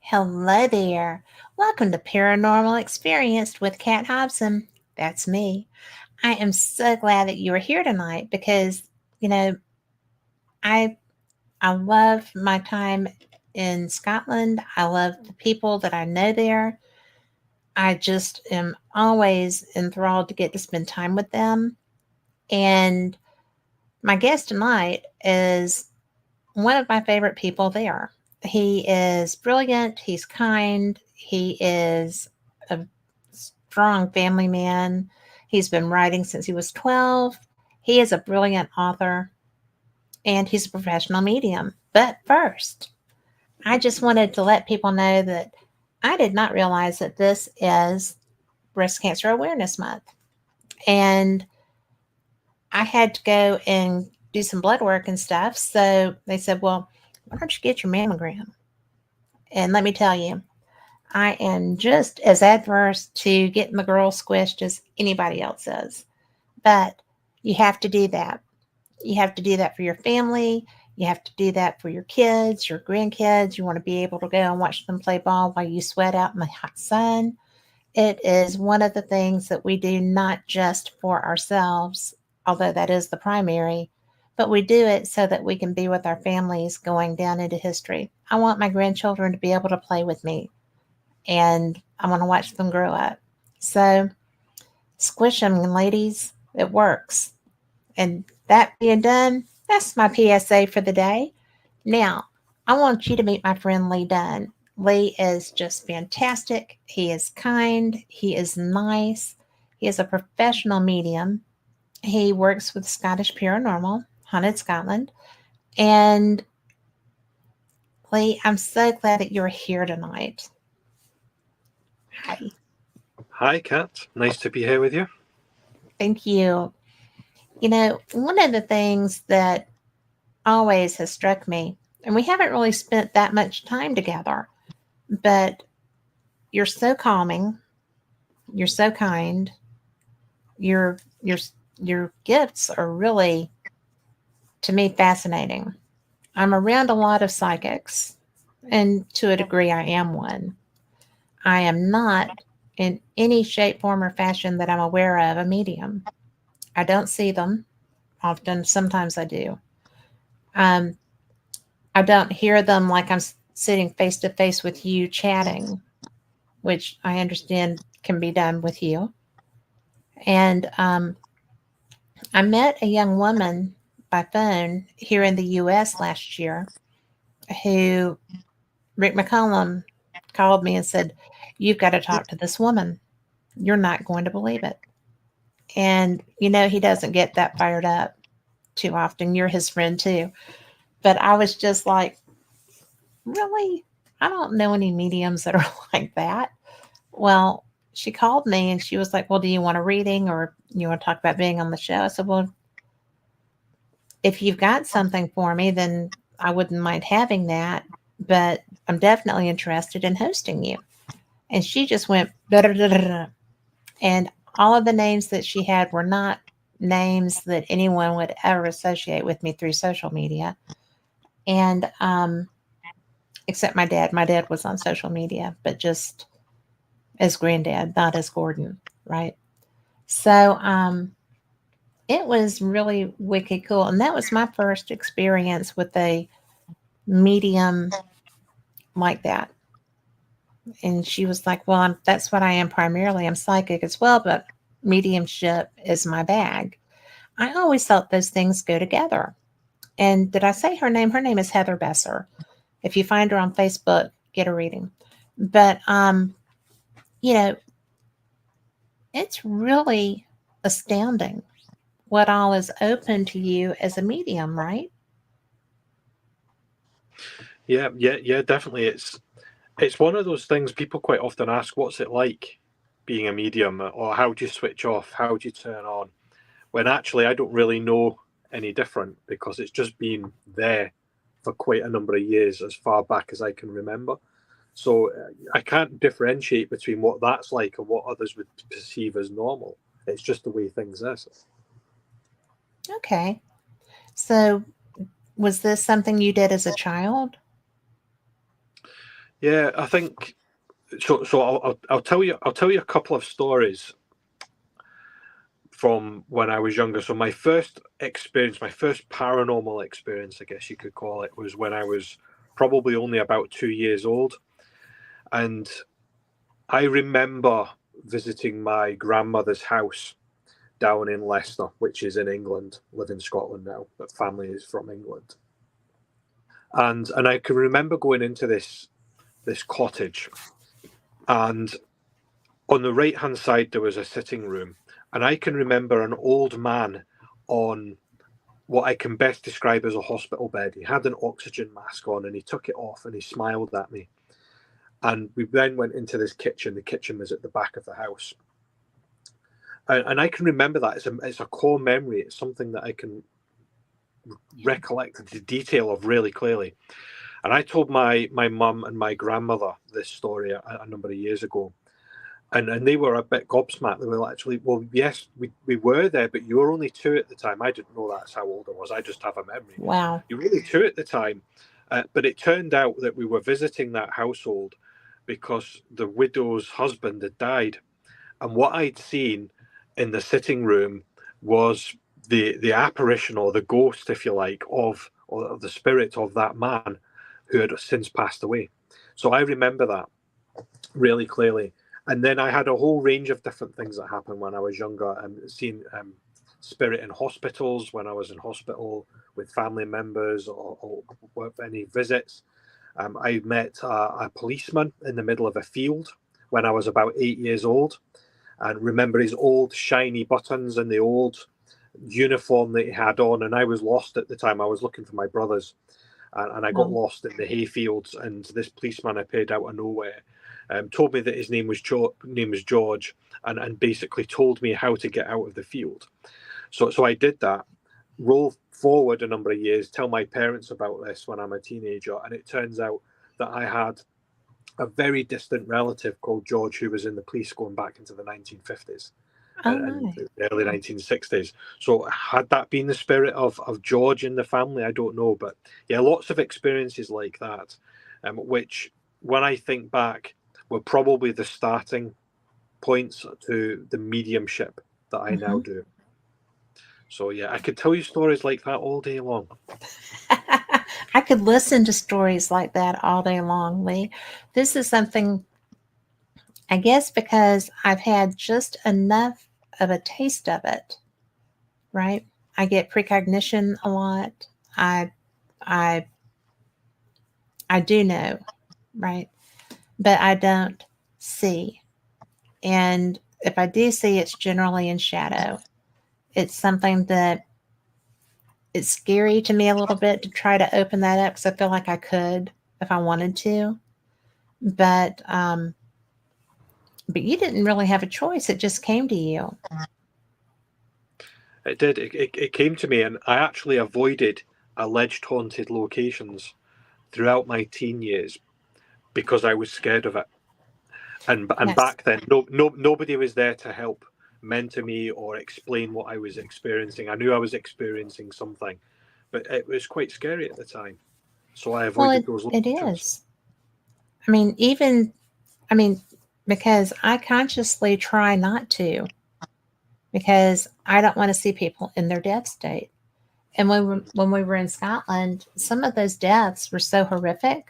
Hello there. Welcome to Paranormal Experience with Kat Hobson. That's me. I am so glad that you are here tonight because, you know, I I love my time in Scotland. I love the people that I know there. I just am always enthralled to get to spend time with them. And my guest tonight is one of my favorite people there. He is brilliant, he's kind, he is a strong family man. He's been writing since he was 12. He is a brilliant author and he's a professional medium. But first, I just wanted to let people know that I did not realize that this is Breast Cancer Awareness Month. And I had to go and do some blood work and stuff. So they said, well, why don't you get your mammogram? And let me tell you, I am just as adverse to getting the girl squished as anybody else is. But you have to do that. You have to do that for your family. You have to do that for your kids, your grandkids. You want to be able to go and watch them play ball while you sweat out in the hot sun. It is one of the things that we do not just for ourselves, although that is the primary, but we do it so that we can be with our families going down into history. I want my grandchildren to be able to play with me and I want to watch them grow up. So squish them, ladies. It works. And that being done, that's my PSA for the day. Now, I want you to meet my friend Lee Dunn. Lee is just fantastic. He is kind. He is nice. He is a professional medium. He works with Scottish Paranormal, Haunted Scotland. And Lee, I'm so glad that you're here tonight. Hi. Hi, Kat. Nice to be here with you. Thank you. One of the things that always has struck me, and we haven't really spent that much time together, but you're so calming, you're so kind, your your your gifts are really, to me, fascinating. I'm around a lot of psychics, and to a degree I am one. I am not in any shape, form, or fashion that I'm aware of a medium. I don't see them often. Sometimes I do. um, I don't hear them like I'm sitting face to face with you chatting, which I understand can be done with you. And I met a young woman by phone here in the US last year who Rick McCollum called me and said, "You've got to talk to this woman. You're not going to believe it." And, he doesn't get that fired up too often. You're his friend too. But I was just like, really? I don't know any mediums that are like that. Well, she called me and she was like, "Well, do you want a reading or you want to talk about being on the show?" I said, "Well, if you've got something for me, then I wouldn't mind having that, but I'm definitely interested in hosting you." And she just went, "Da, da, da, da, da." And all of the names that she had were not names that anyone would ever associate with me through social media. And except my dad. My dad was on social media, but just as granddad, not as Gordon, right? So it was really wicked cool. And that was my first experience with a medium like that. And she was like, "Well, that's what I am primarily. I'm psychic as well, but mediumship is my bag." I always thought those things go together. And did I say her name? Her name is Heather Besser. If you find her on Facebook, get a reading. But you know, it's really astounding what all is open to you as a medium, right? Yeah, definitely. It's one of those things people quite often ask, "What's it like being a medium?" or "How do you switch off? How do you turn on?" When actually, I don't really know any different because it's just been there for quite a number of years, as far back as I can remember. So I can't differentiate between what that's like and what others would perceive as normal. It's just the way things is. Okay. So, was this something you did as a child? Yeah, I think so. So I'll tell you a couple of stories from when I was younger. So my first experience, my first paranormal experience, I guess you could call it, was when I was probably only about 2 years old, and I remember visiting my grandmother's house down in Leicester, which is in England. Live in Scotland now, but family is from England. And I can remember going into this cottage, and on the right hand side there was a sitting room, and I can remember an old man on what I can best describe as a hospital bed. He had an oxygen mask on, and he took it off, and he smiled at me. And we then went into this kitchen. The kitchen was at the back of the house, and I can remember that it's a core memory. It's something that I can recollect the detail of really clearly. And I told my mum and my grandmother this story a number of years ago, and they were a bit gobsmacked. They were actually, well, yes, we were there, but you were only 2 at the time. I didn't know that's how old I was. I just have a memory. Wow. You were only 2 at the time, but it turned out that we were visiting that household because the widow's husband had died, and what I'd seen in the sitting room was the apparition, or the ghost, if you like, of or the spirit of that man who had since passed away. So I remember that really clearly. And then I had a whole range of different things that happened when I was younger. And seeing spirit in hospitals when I was in hospital with family members, or any visits. I met a policeman in the middle of a field when I was about 8 years old, and remember his old shiny buttons and the old uniform that he had on. And I was lost at the time. I was looking for my brothers, and I got lost in the hayfields. And this policeman appeared out of nowhere, told me that his name was George, and basically told me how to get out of the field. So I did that. Roll forward a number of years, tell my parents about this when I'm a teenager, and it turns out that I had a very distant relative called George who was in the police going back into the 1950s Oh and my. the early 1960s. So had that been the spirit of George in the family? I don't know. But yeah, lots of experiences like that, which when I think back were probably the starting points to the mediumship that I now do. So yeah, I could tell you stories like that all day long. I could listen to stories like that all day long, Lee. This is something, I guess, because I've had just enough of a taste of it, right? I get precognition a lot. I, I, I do know, right? But I don't see. And if I do see, it's generally in shadow. It's something that it's scary to me a little bit to try to open that up because I feel like I could if I wanted to. But but you didn't really have a choice. It just came to you. It did. It came to me, and I actually avoided alleged haunted locations throughout my teen years because I was scared of it. And Yes. back then, nobody was there to help mentor me or explain what I was experiencing. I knew I was experiencing something, but it was quite scary at the time. So I Well, avoided those it locations. is. I mean, even, I mean, because I consciously try not to, because I don't want to see people in their death state. And when we were in Scotland, some of those deaths were so horrific.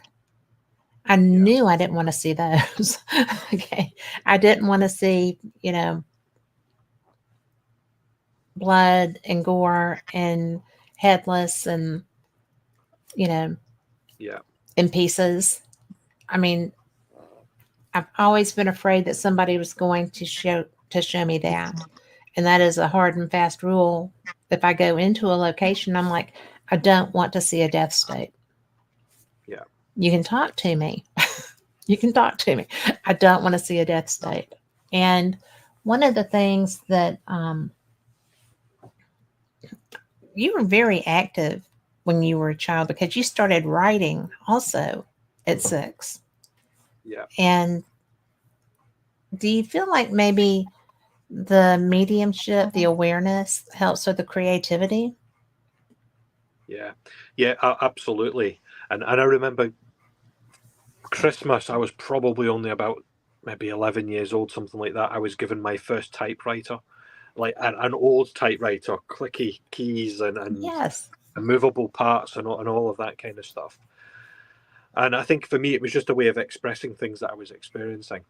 I Yeah, knew I didn't want to see those. Okay. I didn't want to see, blood and gore and headless and, you know, yeah, in pieces. I mean, I've always been afraid that somebody was going to show me that. And that is a hard and fast rule. If I go into a location, I'm like, I don't want to see a death state. yeah, You can talk to me. You can talk to me. I don't want to see a death state. And one of the things that you were very active when you were a child because you started writing also at 6. yeah, And do you feel like maybe the mediumship, the awareness helps with the creativity? yeah, yeah. Absolutely. And I remember Christmas, I was probably only about maybe 11 years old, something like that. I was given my first typewriter, like an old typewriter, clicky keys and Yes. movable parts and all of that kind of stuff. And I think for me, it was just a way of expressing things that I was experiencing.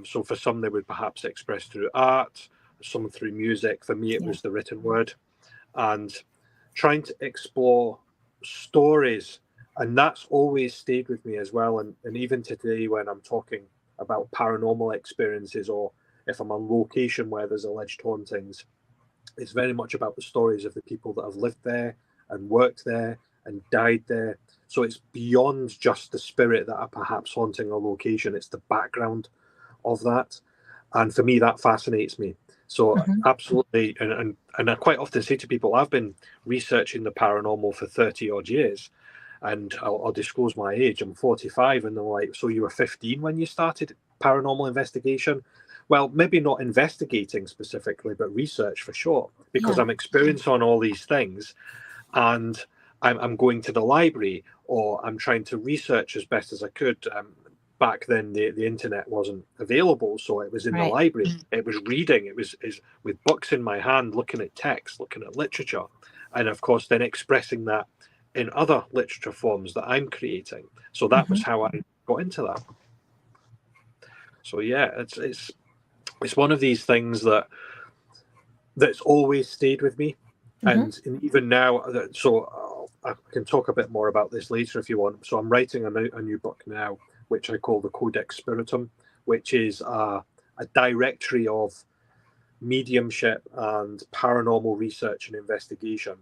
So for some, they would perhaps express through art, some through music. For me, it Yeah. was the written word, and trying to explore stories. And that's always stayed with me as well. And even today, when I'm talking about paranormal experiences, or if I'm on location where there's alleged hauntings, it's very much about the stories of the people that have lived there and worked there and died there. So it's beyond just the spirit that are perhaps haunting a location, it's the background of that. And for me, that fascinates me. So Hmm. absolutely, and I quite often say to people, I've been researching the paranormal for 30 odd years, and I'll disclose my age. I'm 45, and they're like, "So you were 15 when you started paranormal investigation?" Well, maybe not investigating specifically, but research for sure, because Yeah. I'm experienced on all these things, and I'm going to the library, or I'm trying to research as best as I could. Back then, the internet wasn't available, so it was in the Right. library. It was reading. It was with books in my hand, looking at text, looking at literature, and of course, then expressing that in other literature forms that I'm creating. So that Hmm. was how I got into that. So yeah, it's one of these things that's always stayed with me, Hmm. and even now. So I can talk a bit more about this later if you want. So I'm writing a new book now, which I call the Codex Spiritum, which is a directory of mediumship and paranormal research and investigation.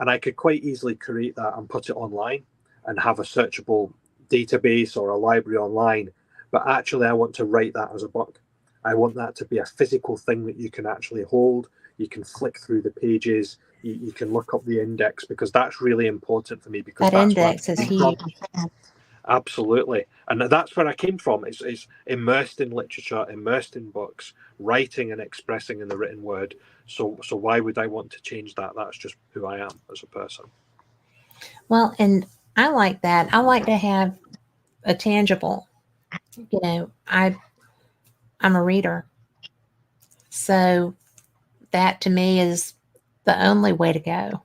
And I could quite easily create that and put it online and have a searchable database or a library online. But actually, I want to write that as a book. I want that to be a physical thing that you can actually hold. You can flick through the pages. You can look up the index, because that's really important for me, because That that's where index I is came from. huge. Absolutely. And that's where I came from. It's immersed in literature, immersed in books, writing and expressing in the written word. So why would I want to change that? That's just who I am as a person. Well, and I like that. I like to have a tangible. You know, I'm a reader, so that to me is the only way to go.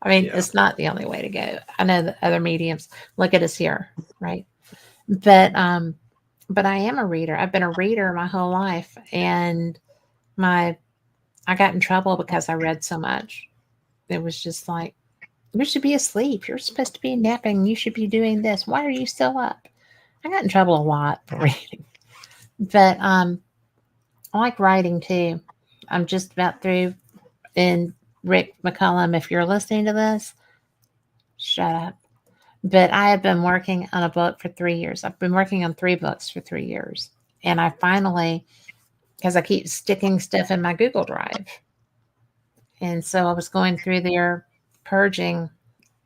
I mean, Yeah. it's not the only way to go. I know that other mediums look at us here, right? But I am a reader. I've been a reader my whole life, and my I got in trouble because I read so much. It was just like, you should be asleep. You're supposed to be napping. You should be doing this. Why are you still up? I got in trouble a lot for reading. But I like writing too. I'm just about through. And Rick McCullum, if you're listening to this, shut up. But I have been working on a book for 3 years. I've been working on 3 books for 3 years. And I finally, because I keep sticking stuff in my Google Drive. And so I was going through there, purging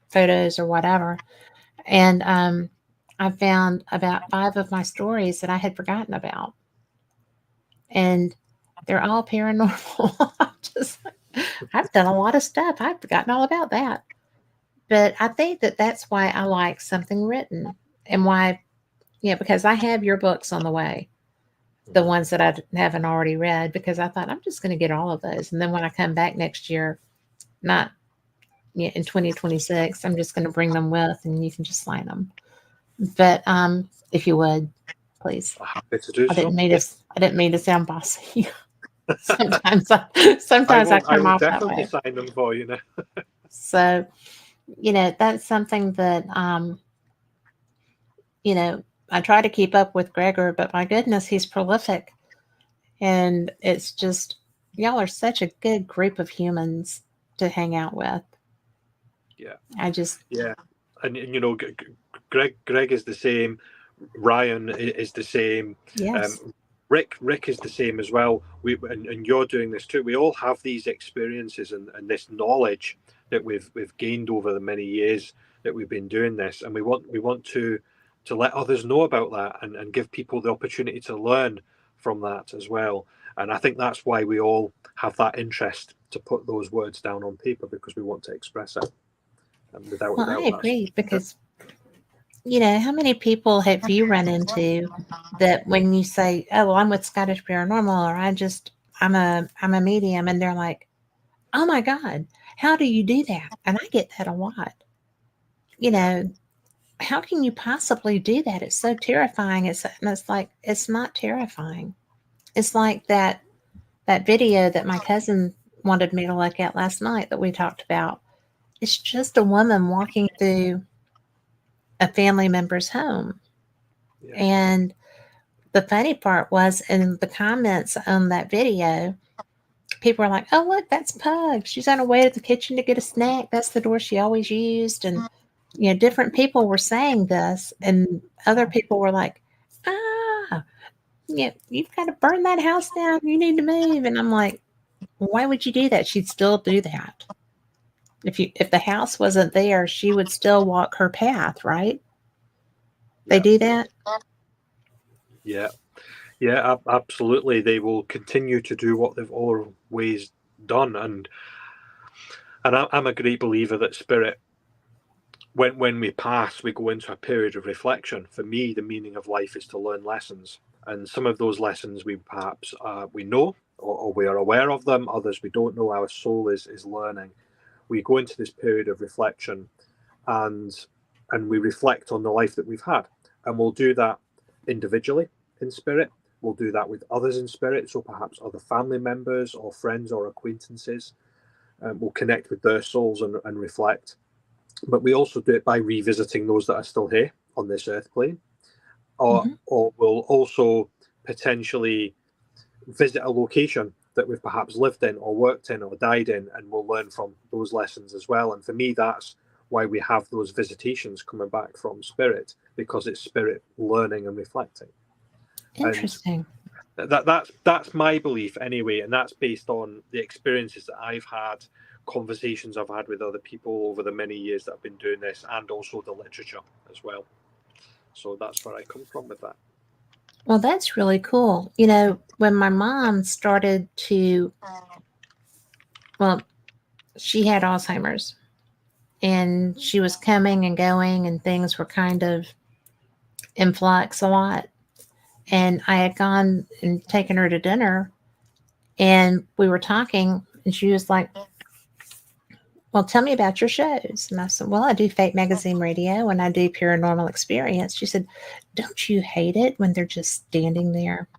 photos or whatever. And I found about 5 of my stories that I had forgotten about. And they're all paranormal. just, I've done a lot of stuff. I've forgotten all about that. But I think that that's why I like something written, and why, because I have your books on the way, the Mhm. ones that I haven't already read, because I thought I'm just going to get all of those. And then when I come back next year, not in 2026, I'm just going to bring them with, and you can just sign them. But if you would, please. Happy to do I didn't so. mean to. Yeah. I didn't mean to sound bossy. sometimes I sometimes I will. I come will off that definitely way. sign them for you now. So that's something that you know, I try to keep up with Gregor, but my goodness, he's prolific. And it's just, y'all are such a good group of humans to hang out with. Yeah. I just, Yeah. And Greg is the same. Ryan is the same. yes, Um, Rick is the same as well. And you're doing this too. We all have these experiences and this knowledge that we've gained over the many years that we've been doing this, and we want to let others know about that, and give people the opportunity to learn from that as well. And I think that's why we all have that interest to put those words down on paper, because we want to express it. And without a well, I doubt, that's agree because, how many people have you run into that when you say, "Oh, well, I'm with Scottish Paranormal," or I'm a medium," and they're like, "Oh my God, how do you do that?" And I get that a lot. You Yeah, know, how can you possibly do that? It's so terrifying. It's like it's not terrifying. It's like that video that my cousin wanted me to look at last night that we talked about. It's just a woman walking through a family member's home. yeah, And the funny part was in the comments on that video, people were like, "Oh, look, that's Pug. She's on her way to the kitchen to get a snack. That's the door she always used." And, different people were saying this, and other people were like, "Ah, yeah, you've got to burn that house down. You need to move." And I'm like, why would you do that? She'd still do that. If the house wasn't there, she would still walk her path, right? They yeah, do that? yeah, yeah. Absolutely, they will continue to do what they've always done, and I'm a great believer that spirit, when we pass, we go into a period of reflection. For me, the meaning of life is to learn lessons, and some of those lessons we perhaps we know, or we are aware of them. Others we don't know. Our soul is learning. We go into this period of reflection, and we reflect on the life that we've had, and we'll do that individually in spirit. We'll do that with others in spirit, so perhaps other family members or friends or acquaintances. We'll connect with their souls and reflect, but we also do it by revisiting those that are still here on this earth plane, or Hmm. we'll also potentially visit a location that we've perhaps lived in or worked in or died in, and we'll learn from those lessons as well. And for me, that's why we have those visitations coming back from spirit, because it's spirit learning and reflecting. And Interesting. that's my belief anyway, and that's based on the experiences that I've had, conversations I've had with other people over the many years that I've been doing this, and also the literature as well. So that's where I come from with that. Well, that's really cool. When my mom started to, well, she had Alzheimer's and she was coming and going, and things were kind of in flux a lot. And I had gone and taken her to dinner, and we were talking, and she was like, "Well, tell me about your shows." And I said, "Well, I do Fate Magazine Radio and I do Paranormal Experience." She said, "Don't you hate it when they're just standing there?"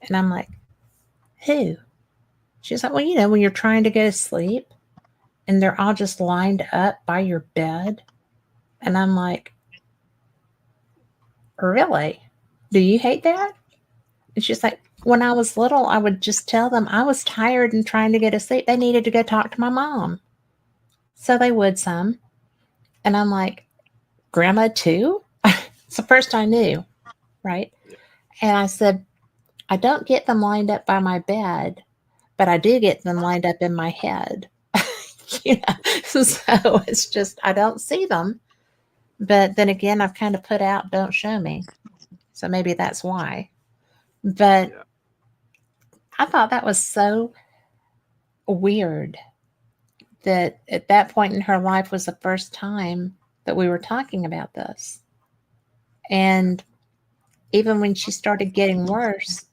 And I'm like, "Who?" She's like, "Well, when you're trying to go to sleep and they're all just lined up by your bed." And I'm like, "Really? Do you hate that?" And she's like, "When I was little, I would just tell them I was tired and trying to go to sleep. They needed to go talk to my mom." So they would some. And I'm like, "Grandma, too?" It's the first I knew, right? Yeah, And I said, "I don't get them lined up by my bed, but I do get them lined up in my head." So it's just, I don't see them. But then again, I've kind of put out, "Don't show me." So maybe that's why. But yeah, I thought that was so weird that at that point in her life was the first time that we were talking about this. yeah, And even when she started getting worse,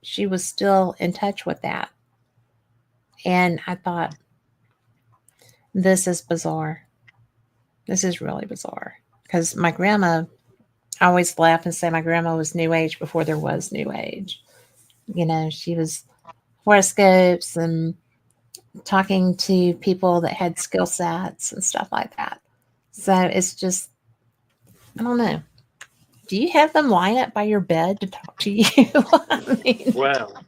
she was still in touch with that. And I thought, this is bizarre. This is really bizarre. Because my grandma, I always laugh and say my grandma was New Age before there was New Age. She was horoscopes and talking to people that had skill sets and stuff like that. So it's just, I don't know. Do you have them line up by your bed to talk to you? I mean, well,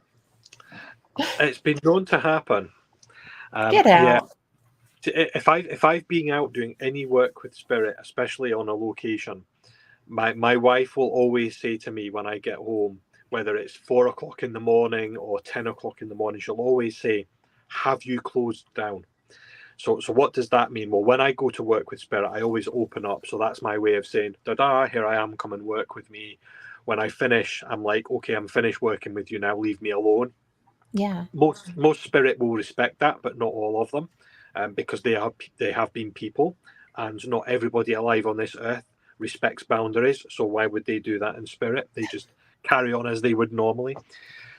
it's been known to happen. get Yeah, out. if I've been out doing any work with spirit, especially on a location, my wife will always say to me when I get home, whether it's 4 o'clock in the morning or 10 o'clock in the morning, she'll always say, "Have you closed down?" So what does that mean? Well, when I go to work with spirit, I always open up. So that's my way of saying, "Da da, here I am, come and work with me." When I finish, I'm like, "Okay, I'm finished working with you now. Leave me alone." Yeah. Most spirit will respect that, but not all of them, because they have been people, and not everybody alive on this earth respects boundaries. So why would they do that in spirit? They just carry on as they would normally.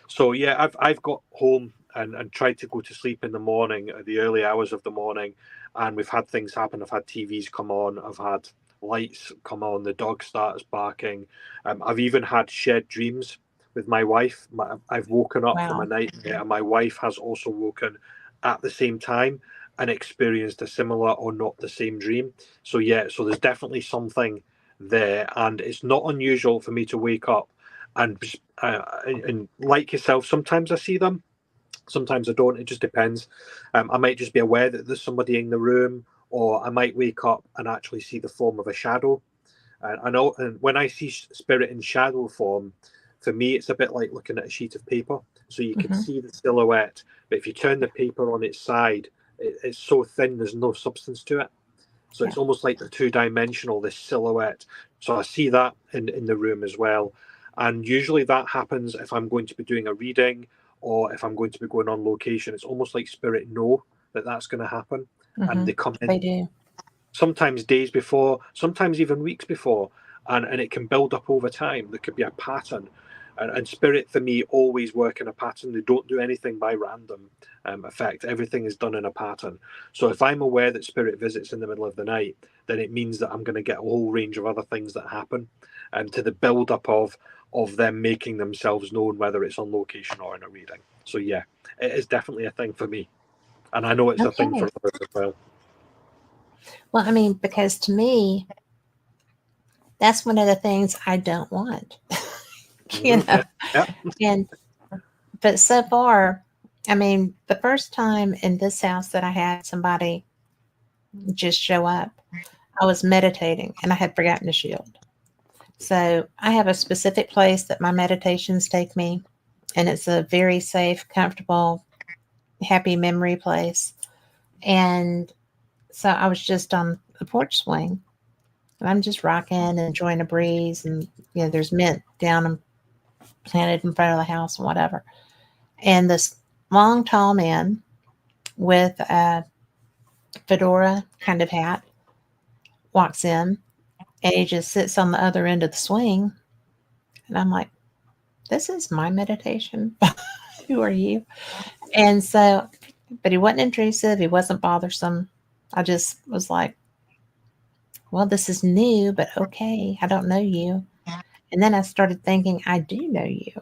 So yeah, I've got home and tried to go to sleep in the morning, at the early hours of the morning, and we've had things happen. I've had TVs come on, I've had lights come on, the dog starts barking. I've even had shared dreams with my wife. I've woken up from a Wow. nightmare, and my wife has also woken at the same time and experienced a similar or not the same dream. So yeah, so there's definitely something there, and it's not unusual for me to wake up and like yourself, sometimes I see them, sometimes I don't. It just depends. I might just be aware that there's somebody in the room, or I might wake up and actually see the form of a shadow. And I know, and when I see spirit in shadow form, for me, it's a bit like looking at a sheet of paper. So you can Hmm. see the silhouette, but if you turn the paper on its side, it's so thin, there's no substance to it. So Yeah. it's almost like they're two-dimensional, this silhouette. So I see that in the room as well. And usually that happens if I'm going to be doing a reading or if I'm going to be going on location. It's almost like spirit know that that's going to happen. And Hmm. they come in They do. sometimes days before, sometimes even weeks before, and it can build up over time. There could be a pattern, and spirit for me always work in a pattern. They don't do anything by random effect. Everything is done in a pattern. So if I'm aware that spirit visits in the middle of the night, then it means that I'm going to get a whole range of other things that happen, and to the build up of them making themselves known, whether it's on location or in a reading. So yeah, it is definitely a thing for me, and I know it's a thing Okay. for others as well. Well, I mean, because to me, that's one of the things I don't want, you Mhm. know. Yeah. And but so far, I mean, the first time in this house that I had somebody just show up, I was meditating and I had forgotten to shield. So I have a specific place that my meditations take me, and it's a very safe, comfortable, happy memory place. And so I was just on the porch swing, and I'm just rocking and enjoying a breeze, and there's mint down and planted in front of the house and whatever. And this long, tall man with a fedora kind of hat walks in, and he just sits on the other end of the swing, and I'm like, "This is my meditation. Who are you?" And so, but he wasn't intrusive. He wasn't bothersome. I just was like, well, this is new, but okay. I don't know you. And then I started thinking, I do know you.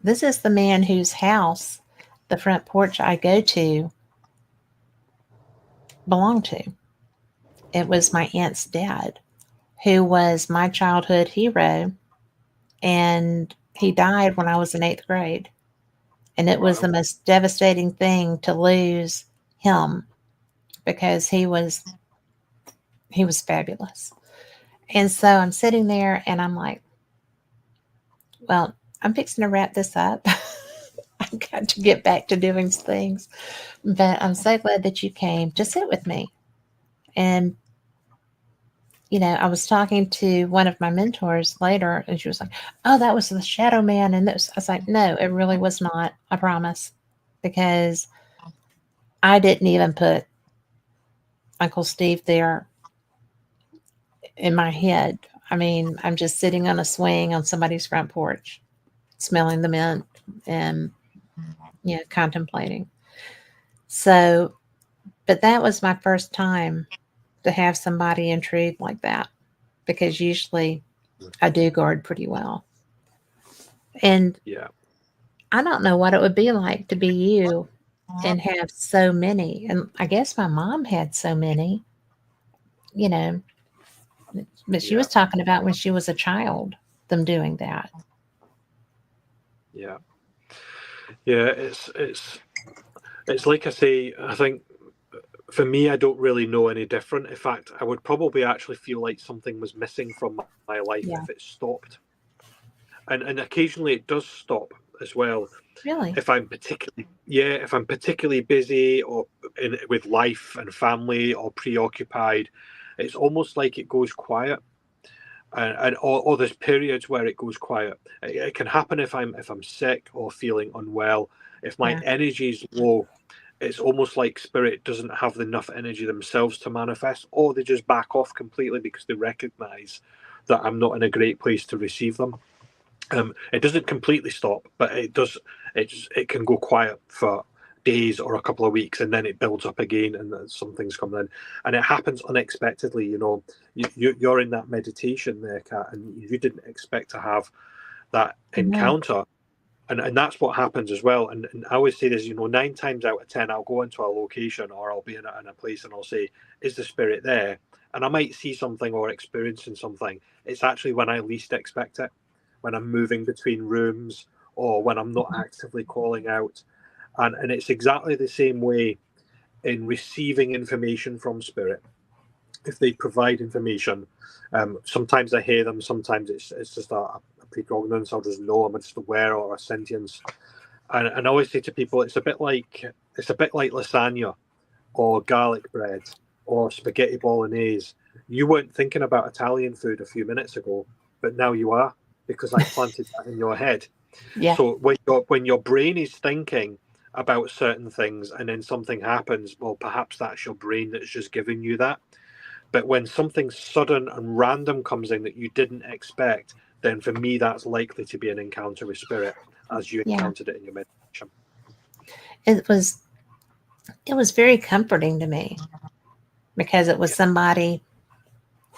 This is the man whose house the front porch I go to belonged to. It was my aunt's dad, who was my childhood hero. And he died when I was in eighth grade. And it was Wow. the most devastating thing to lose him because he was fabulous. And so I'm sitting there and I'm like, well, I'm fixing to wrap this up. I've got to get back to doing things. But I'm so glad that you came to sit with me. And, I was talking to one of my mentors later, and she was like, oh, that was the shadow man. And this, I was like, no, it really was not. I promise. Because I didn't even put Uncle Steve there in my head. I mean, I'm just sitting on a swing on somebody's front porch, smelling the mint and, contemplating. So, but that was my first time to have somebody intrude like that because usually I do guard pretty well. And Yeah. I don't know what it would be like to be you and have so many. And I guess my mom had so many, you know, but she Yeah. was talking about when she was a child, them doing that. Yeah. Yeah. It's like I say. I think for me, I don't really know any different. In fact, I would probably actually feel like something was missing from my life Yeah, if it stopped. And occasionally it does stop as well. really. If I'm particularly busy or with life and family or preoccupied, it's almost like it goes quiet. Or there's periods where it goes quiet. It can happen if I'm sick or feeling unwell. If my Yeah. energy is low, it's almost like spirit doesn't have enough energy themselves to manifest, or they just back off completely because they recognize that I'm not in a great place to receive them. It doesn't completely stop, but it does. It can go quiet for days or a couple of weeks, and then it builds up again, and some things come in, and it happens unexpectedly. You're in that meditation there, Kat, and you didn't expect to have that No. encounter, and that's what happens as well. And I always say this, 9 times out of 10, I'll go into a location or I'll be in a place and I'll say, "Is the spirit there?" And I might see something or experiencing something. It's actually when I least expect it, when I'm moving between rooms or when I'm not actively calling out. And it's exactly the same way in receiving information from spirit. If they provide information, sometimes I hear them, sometimes it's just a precognizance. I'll just know, I'm just aware, or a sentience. And I always say to people, it's a bit like lasagna or garlic bread or spaghetti bolognese. You weren't thinking about Italian food a few minutes ago, but now you are, because I planted that in your head. Yeah. So when your brain is thinking about certain things and then something happens, well, perhaps that's your brain that's just giving you that. But when something sudden and random comes in that you didn't expect, then for me, that's likely to be an encounter with spirit, as you Yeah. encountered it in your meditation. It was very comforting to me because it was somebody,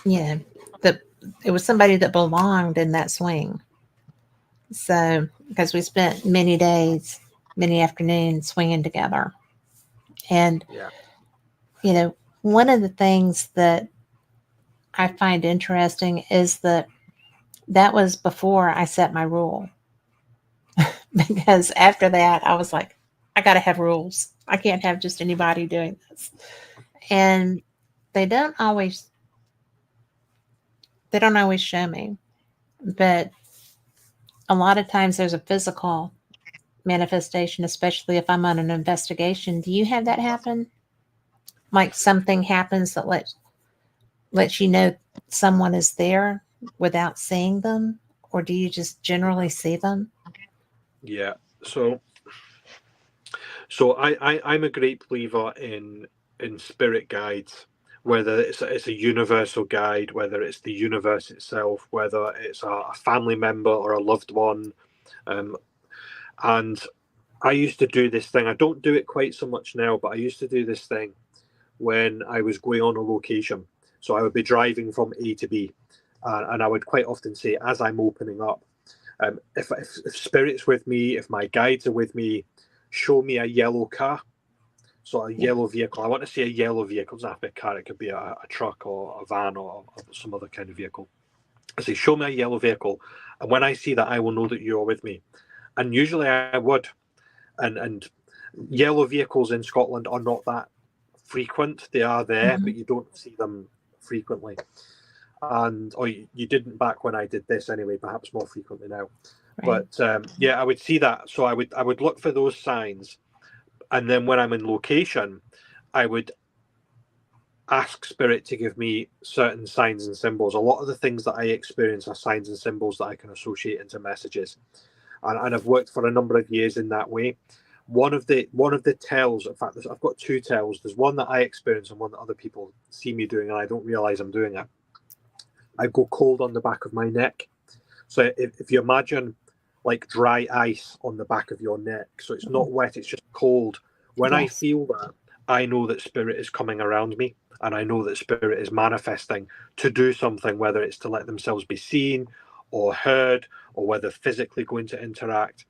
that it was somebody that belonged in that swing. So, because we spent many days, many afternoons swinging together. And, Yeah. One of the things that I find interesting is that was before I set my rule. Because after that, I was like, I got to have rules. I can't have just anybody doing this. And they don't always they don't always show me, but a lot of times there's a physical manifestation, especially if I'm on an investigation. Do you have that happen? Like something happens that lets you know someone is there without seeing them, or do you just generally see them? Yeah. So I'm a great believer in spirit guides, whether it's a universal guide, whether it's the universe itself, whether it's a family member or a loved one. And I used to do this thing. I don't do it quite so much now, but I used to do this thing when I was going on a location. So I would be driving from A to B, and I would quite often say, as I'm opening up, if spirit's with me, if my guides are with me, show me a yellow car. So a Yeah. yellow vehicle. I want to see a yellow vehicle. It doesn't have to be a car. It could be a truck or a van or some other kind of vehicle. I say, show me a yellow vehicle, and when I see that, I will know that you're with me. And usually I would. And yellow vehicles in Scotland are not that frequent. They are there, Mm-hmm. but you don't see them frequently. And or you didn't back when I did this anyway. Perhaps more frequently now. Right. But yeah, I would see that. So I would look for those signs, and then when I'm in location, I would ask spirit to give me certain signs and symbols. A lot of the things that I experience are signs and symbols that I can associate into messages, and I've worked for a number of years in that way. One of the tells, in fact, I've got two tells. There's one that I experience and one that other people see me doing, and I don't realize I'm doing it. I go cold on the back of my neck. So if you imagine like dry ice on the back of your neck, so it's not wet, it's just cold. When I Yes. feel that, I know that spirit is coming around me, and I know that spirit is manifesting to do something, whether it's to let themselves be seen or heard, or whether physically going to interact.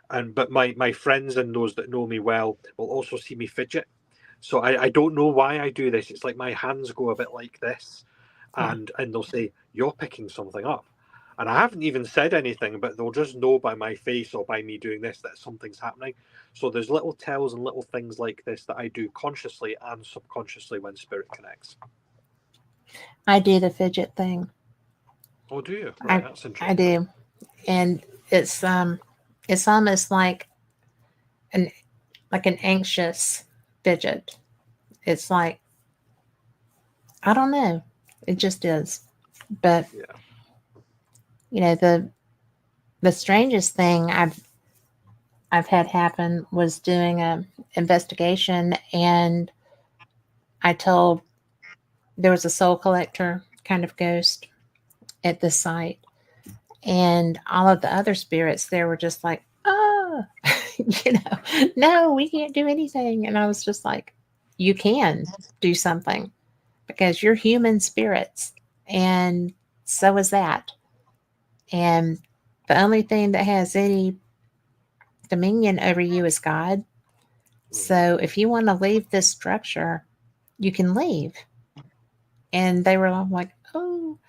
But my friends and those that know me well will also see me fidget. So I don't know why I do this. It's like my hands go a bit like this, Yeah. and they'll say, "You're picking something up." And I haven't even said anything, but they'll just know by my face or by me doing this that something's happening. So there's little tells and little things like this that I do consciously and subconsciously when spirit connects. I do the fidget thing. Oh, do you? Right, I that's I interesting. do. And it's almost an an anxious fidget. It's like, I don't know. It just is. But Yeah. the strangest thing I've had happen was doing a investigation, and I told there was a soul collector kind of ghost at this site, and all of the other spirits there were just like, oh, no, we can't do anything. And I was just like, you can do something because you're human spirits, and so is that. And the only thing that has any dominion over you is God. So if you want to leave this structure, you can leave. And they were all like, oh.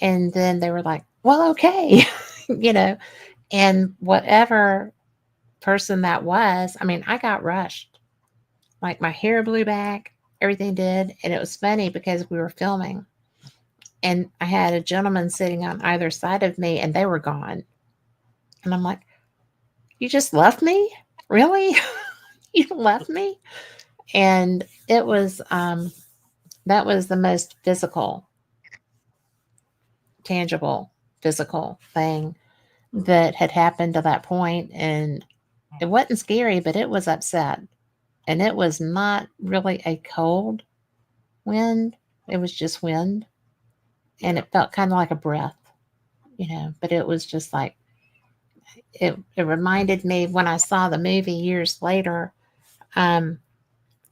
And then they were like, well, okay, you know, and whatever person that was, I mean, I got rushed. Like my hair blew back, everything did. And it was funny because we were filming, and I had a gentleman sitting on either side of me, and they were gone. And I'm like, you just left me? Really? You left me? And it was, that was the most physical, tangible, physical thing that had happened to that point. And it wasn't scary, but it was upset. And it was not really a cold wind, it was just wind. And Yeah. it felt kind of like a breath, but it was just like, it reminded me when I saw the movie years later, um,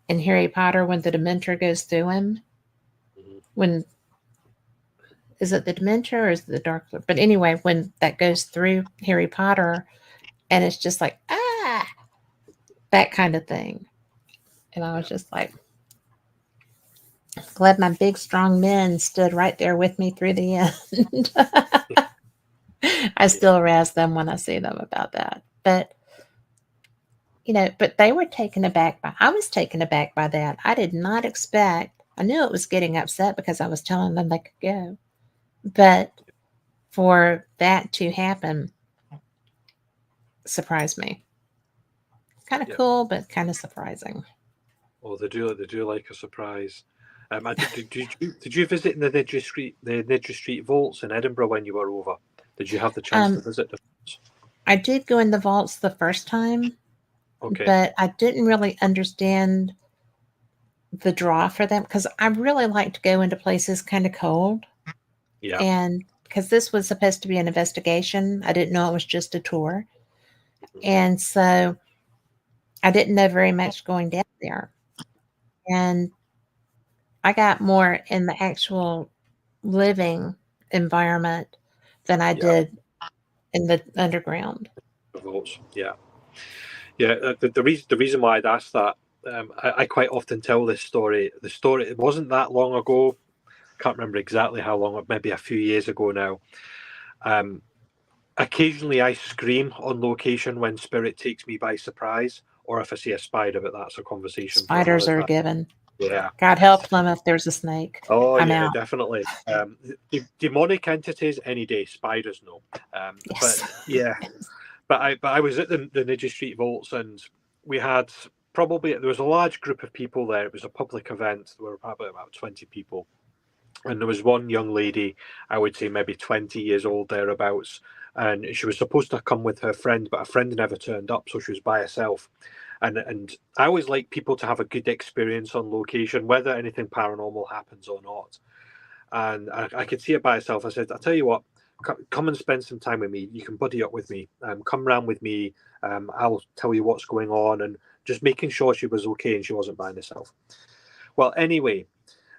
in Harry Potter, when the Dementor goes through him, Mhm. when is it the Dementor or is it the Dark Lord? But anyway, when that goes through Harry Potter, and it's just like, ah, that kind of thing. And I was Yeah. just like, glad my big, strong men stood right there with me through the end. I Yeah. still razz them when I see them about that. But, but they were taken aback by, I was taken aback by that. I did not expect, I knew it was getting upset because I was telling them they could go. But for that to happen surprised me. Kind of Yeah. cool, but kind of surprising. Oh, they do like a surprise. Did you visit the Niddry Street vaults in Edinburgh when you were over? Did you have the chance to Um, visit them? I did go in the vaults the first time, Okay. but I didn't really understand the draw for them because I really like to go into places kind of cold. Yeah. And because this was supposed to be an investigation, I didn't know it was just a tour. Mhm. And so I didn't know very much going down there. And I got more in the actual living environment than I Yeah. did in the underground. The vaults. Yeah. Yeah. The reason why I'd asked that, I quite often tell this story. The story, it wasn't that long ago. Can't remember exactly how long, maybe a few years ago now. Um, Occasionally I scream on location when spirit takes me by surprise, or if I see a spider, but that's a conversation for Spiders another are a time. given. Yeah. God help them if there's a snake. Oh I'm yeah, out. definitely. Demonic entities any day, spiders no. But Yes. yeah, but I was at the Niddry Street Vaults, and we had probably, there was a large group of people there. It was a public event. There were probably about 20 people, and there was one young lady, I would say maybe 20 years old thereabouts, and she was supposed to come with her friend, but her friend never turned up, so she was by herself. And I always like people to have a good experience on location, whether anything paranormal happens or not. And I could see it by herself. I said, "I'll tell you what, come and spend some time with me. You can buddy up with me. Come round with me. I'll tell you what's going on," and just making sure she was okay and she wasn't by herself. Well, anyway,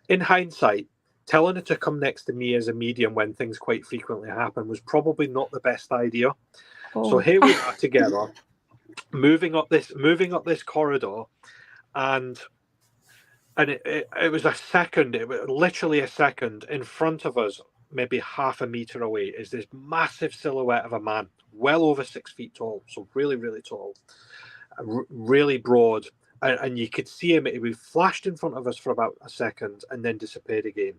in hindsight, telling her to come next to me as a medium when things quite frequently happen was probably not the best idea. So Oh, here we are together, moving up this corridor, and it was a second. It was literally a second in front of us, maybe half a meter away, is this massive silhouette of a man, well over 6 feet tall, so really, really tall, really broad, and you could see him. He flashed in front of us for about a second and then disappeared again.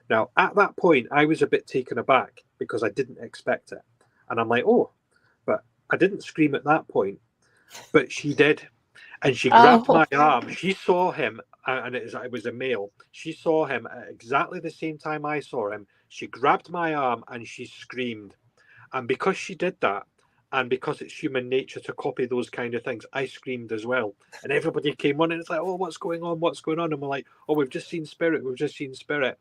Now, at that point, I was a bit taken aback because I didn't expect it, and I'm like, oh, but I didn't scream at that point, but she did, and she grabbed oh, my arm. She saw him, and it was a male. She saw him at exactly the same time I saw him. She grabbed my arm and she screamed. And because she did that, And because it's human nature to copy those kind of things, I screamed as well. And everybody came on and it's like, oh, what's going on? What's going on? And we're like, oh, we've just seen spirit. We've just seen spirit.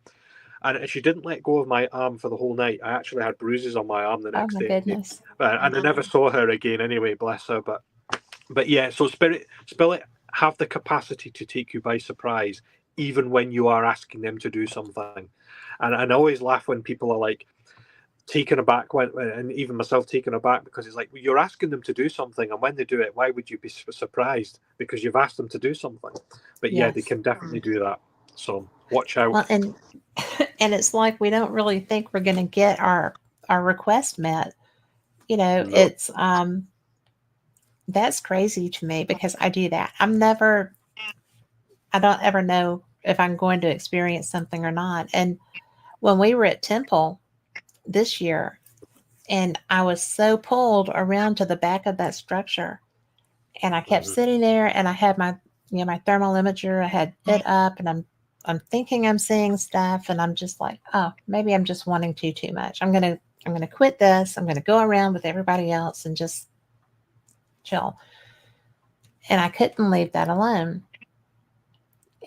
And she didn't let go of my arm for the whole night. I actually had bruises on my arm the Oh next my day. goodness. And I never saw her again anyway, bless her. But yeah, so spirit have the capacity to take you by surprise, even when you are asking them to do something. And I always laugh when people are like, taken aback and even myself taken aback, because it's like, well, you're asking them to do something, and when they do it, why would you be surprised? Because you've asked them to do something. But yeah, they Yes. can definitely do that, so watch out. Well, and it's like we don't really think we're going to get our request met. No. It's that's crazy to me because I do that. I don't ever know if I'm going to experience something or not. And when we were at Temple this year, and I was so pulled around to the back of that structure, and I kept sitting there, and I had my thermal imager, I had it up, and I'm thinking I'm seeing stuff, and I'm just like, oh, maybe I'm just wanting too much. I'm gonna quit this. I'm gonna go around with everybody else and just chill. And I couldn't leave that alone.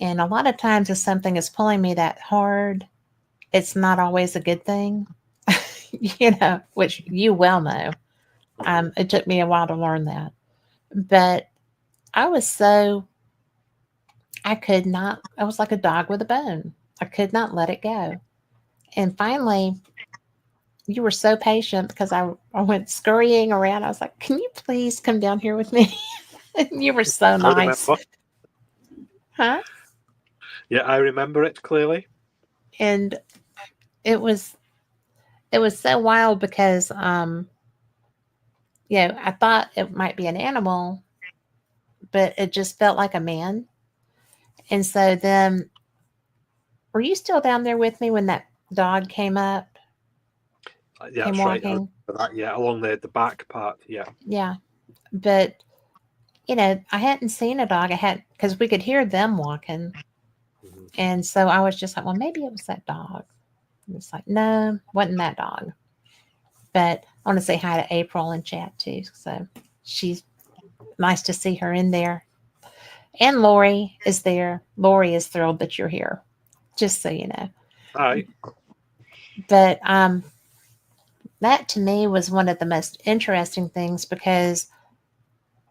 And a lot of times, if something is pulling me that hard, it's not always a good thing, which you well know. It took me a while to learn that. But I was I was like a dog with a bone. I could not let it go. And finally, you were so patient because I went scurrying around. I was like, can you please come down here with me? And you were so I nice. remember. Huh? Yeah, I remember it clearly. And it was so wild because I thought it might be an animal, but it just felt like a man. And so then, were you still down there with me when that dog came up, Yeah, came that's right. I walking? remember that. Yeah, along the back part. Yeah. Yeah. But, I hadn't seen a dog. I had, because we could hear them walking. Mm-hmm. And so I was just like, well, maybe it was that dog. And it's like, no, wasn't that dog. But I want to say hi to April in chat too. So she's nice to see her in there. And Lori is there. Lori is thrilled that you're here, just so you know. Aye. But that to me was one of the most interesting things because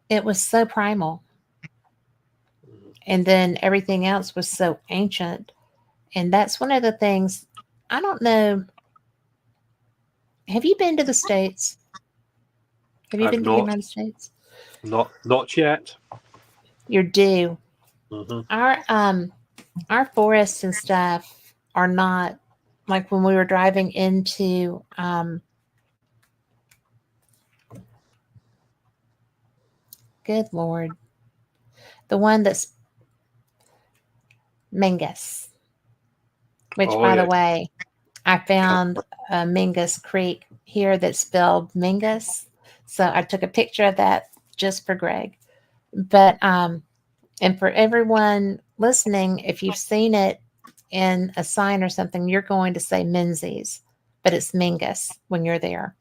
it was so primal. And then everything else was so ancient. And that's one of the things, I don't know. Have you been to the States? Have you I've been to the not, United States? not yet. You're due. Mm-hmm. Our forests and stuff are not like when we were driving into good Lord, the one that's Mingus, which Oh by the yeah. way, I found a Mingus Creek here that's spelled Mingus. So I took a picture of that just for Greg. But and for everyone listening, if you've seen it in a sign or something, you're going to say Menzies, but it's Mingus when you're there.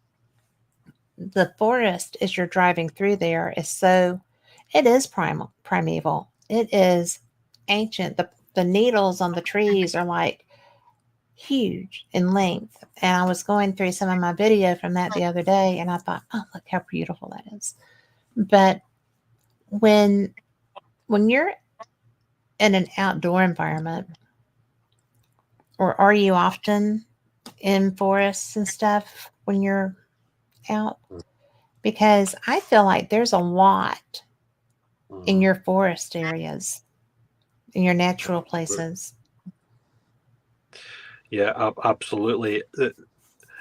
The forest as you're driving through there it is primeval. It is ancient. The needles on the trees are like huge in length. And I was going through some of my video from that the other day and I thought, oh, look how beautiful that is. But when you're in an outdoor environment, or are you often in forests and stuff when you're out? Because I feel like there's a lot in your forest areas, in your natural places. Yeah, absolutely.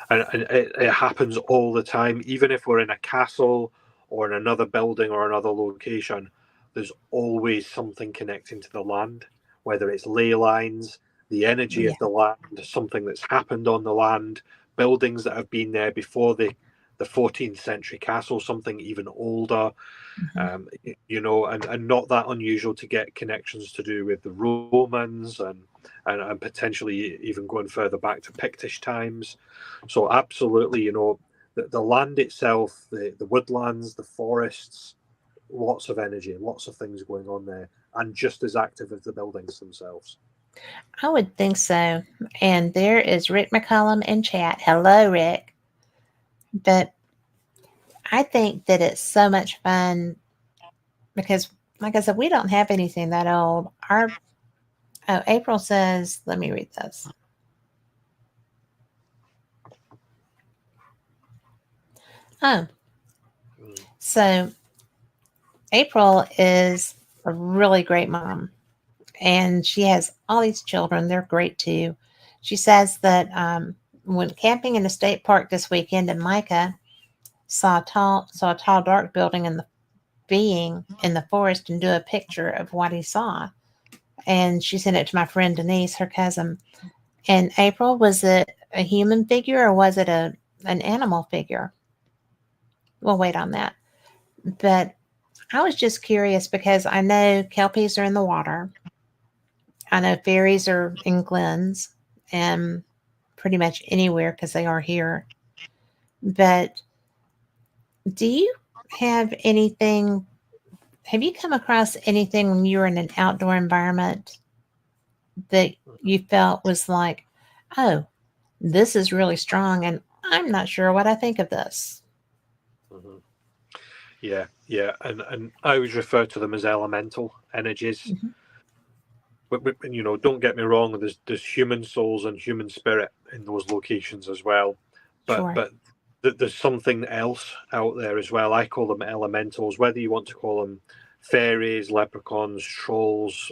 And it happens all the time. Even if we're in a castle or in another building or another location, there's always something connecting to the land, whether it's ley lines, the energy Yeah. of the land, something that's happened on the land, buildings that have been there before the 14th century castle, something even older. And not that unusual to get connections to do with the Romans and potentially even going further back to Pictish times. So absolutely, the land itself, the woodlands, the forests, lots of energy, lots of things going on there, and just as active as the buildings themselves. I would think so. And there is Rick McCollum in chat. Hello, Rick. But I think that it's so much fun because, like I said, we don't have anything that old. April says, let me read this. Oh, so April is a really great mom, and she has all these children. They're great too. She says that when camping in a state park this weekend, and Micah saw a tall, dark building in the being in the forest, and do a picture of what he saw. And she sent it to my friend Denise, her cousin. And April, was it a human figure or was it an animal figure? We'll wait on that. But I was just curious because I know kelpies are in the water. I know fairies are in glens and pretty much anywhere because they are here. But do you have anything? Have you come across anything when you were in an outdoor environment that you felt was like, oh, this is really strong and I'm not sure what I think of this? Mm-hmm. Yeah, and I always refer to them as elemental energies. Mm-hmm. But don't get me wrong. There's human souls and human spirit in those locations as well. But Sure. but there's something else out there as well. I call them elementals. Whether you want to call them fairies, leprechauns, trolls,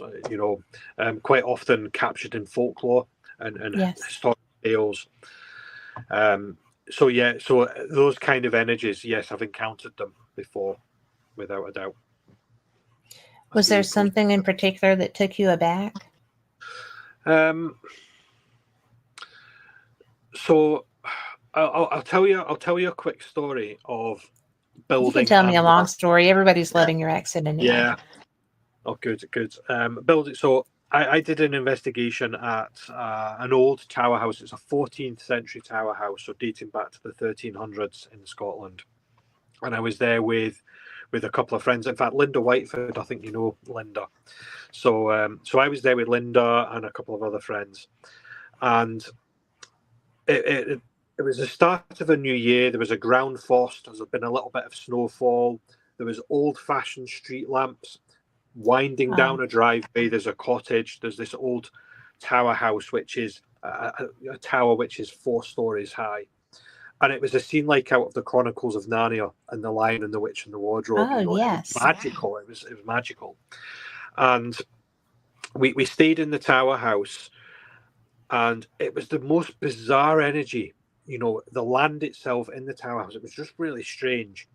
quite often captured in folklore and Yes. historic tales. So those kind of energies, yes, I've encountered them before, without a doubt. Was there something in particular that took you aback? So I'll tell you a quick story of building. You can tell me a long story. Everybody's loving your accent anyway. Yeah. Oh, good. Building. So I did an investigation at an old tower house. It's a 14th century tower house, so dating back to the 1300s in Scotland. And I was there with a couple of friends. In fact, Linda Whiteford, I think you know Linda. So I was there with Linda and a couple of other friends, and it was the start of a new year. There was a ground frost. There's been a little bit of snowfall. There was old-fashioned street lamps winding down a driveway. There's a cottage. There's this old tower house, which is a tower which is 4 stories high. And it was a scene like out of the Chronicles of Narnia and The Lion and the Witch and the Wardrobe. Oh, yes. It was magical. It was magical. And we stayed in the tower house, and it was the most bizarre energy. The land itself in the tower house, it was just really strange.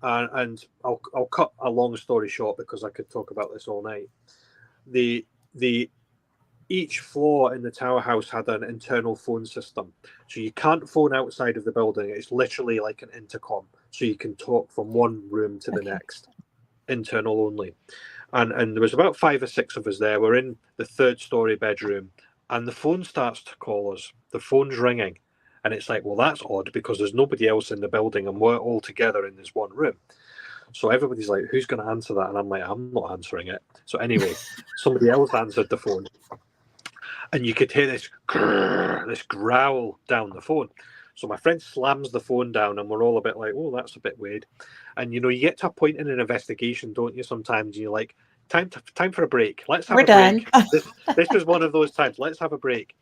And I'll cut a long story short because I could talk about this all night. Each floor in the tower house had an internal phone system, so you can't phone outside of the building. It's literally like an intercom, so you can talk from one room to the next, internal only. And there was about 5 or 6 of us there. We're in the 3rd story bedroom, and the phone starts to call us. The phone's ringing, and it's like, well, that's odd because there's nobody else in the building, and we're all together in this one room. So everybody's like, who's going to answer that? And I'm like, I'm not answering it. So anyway, somebody else answered the phone. And you could hear this growl down the phone. So my friend slams the phone down, and we're all a bit like, oh, that's a bit weird. And, you get to a point in an investigation, don't you, sometimes, you're like, time for a break. Let's have a break. This was one of those times. Let's have a break.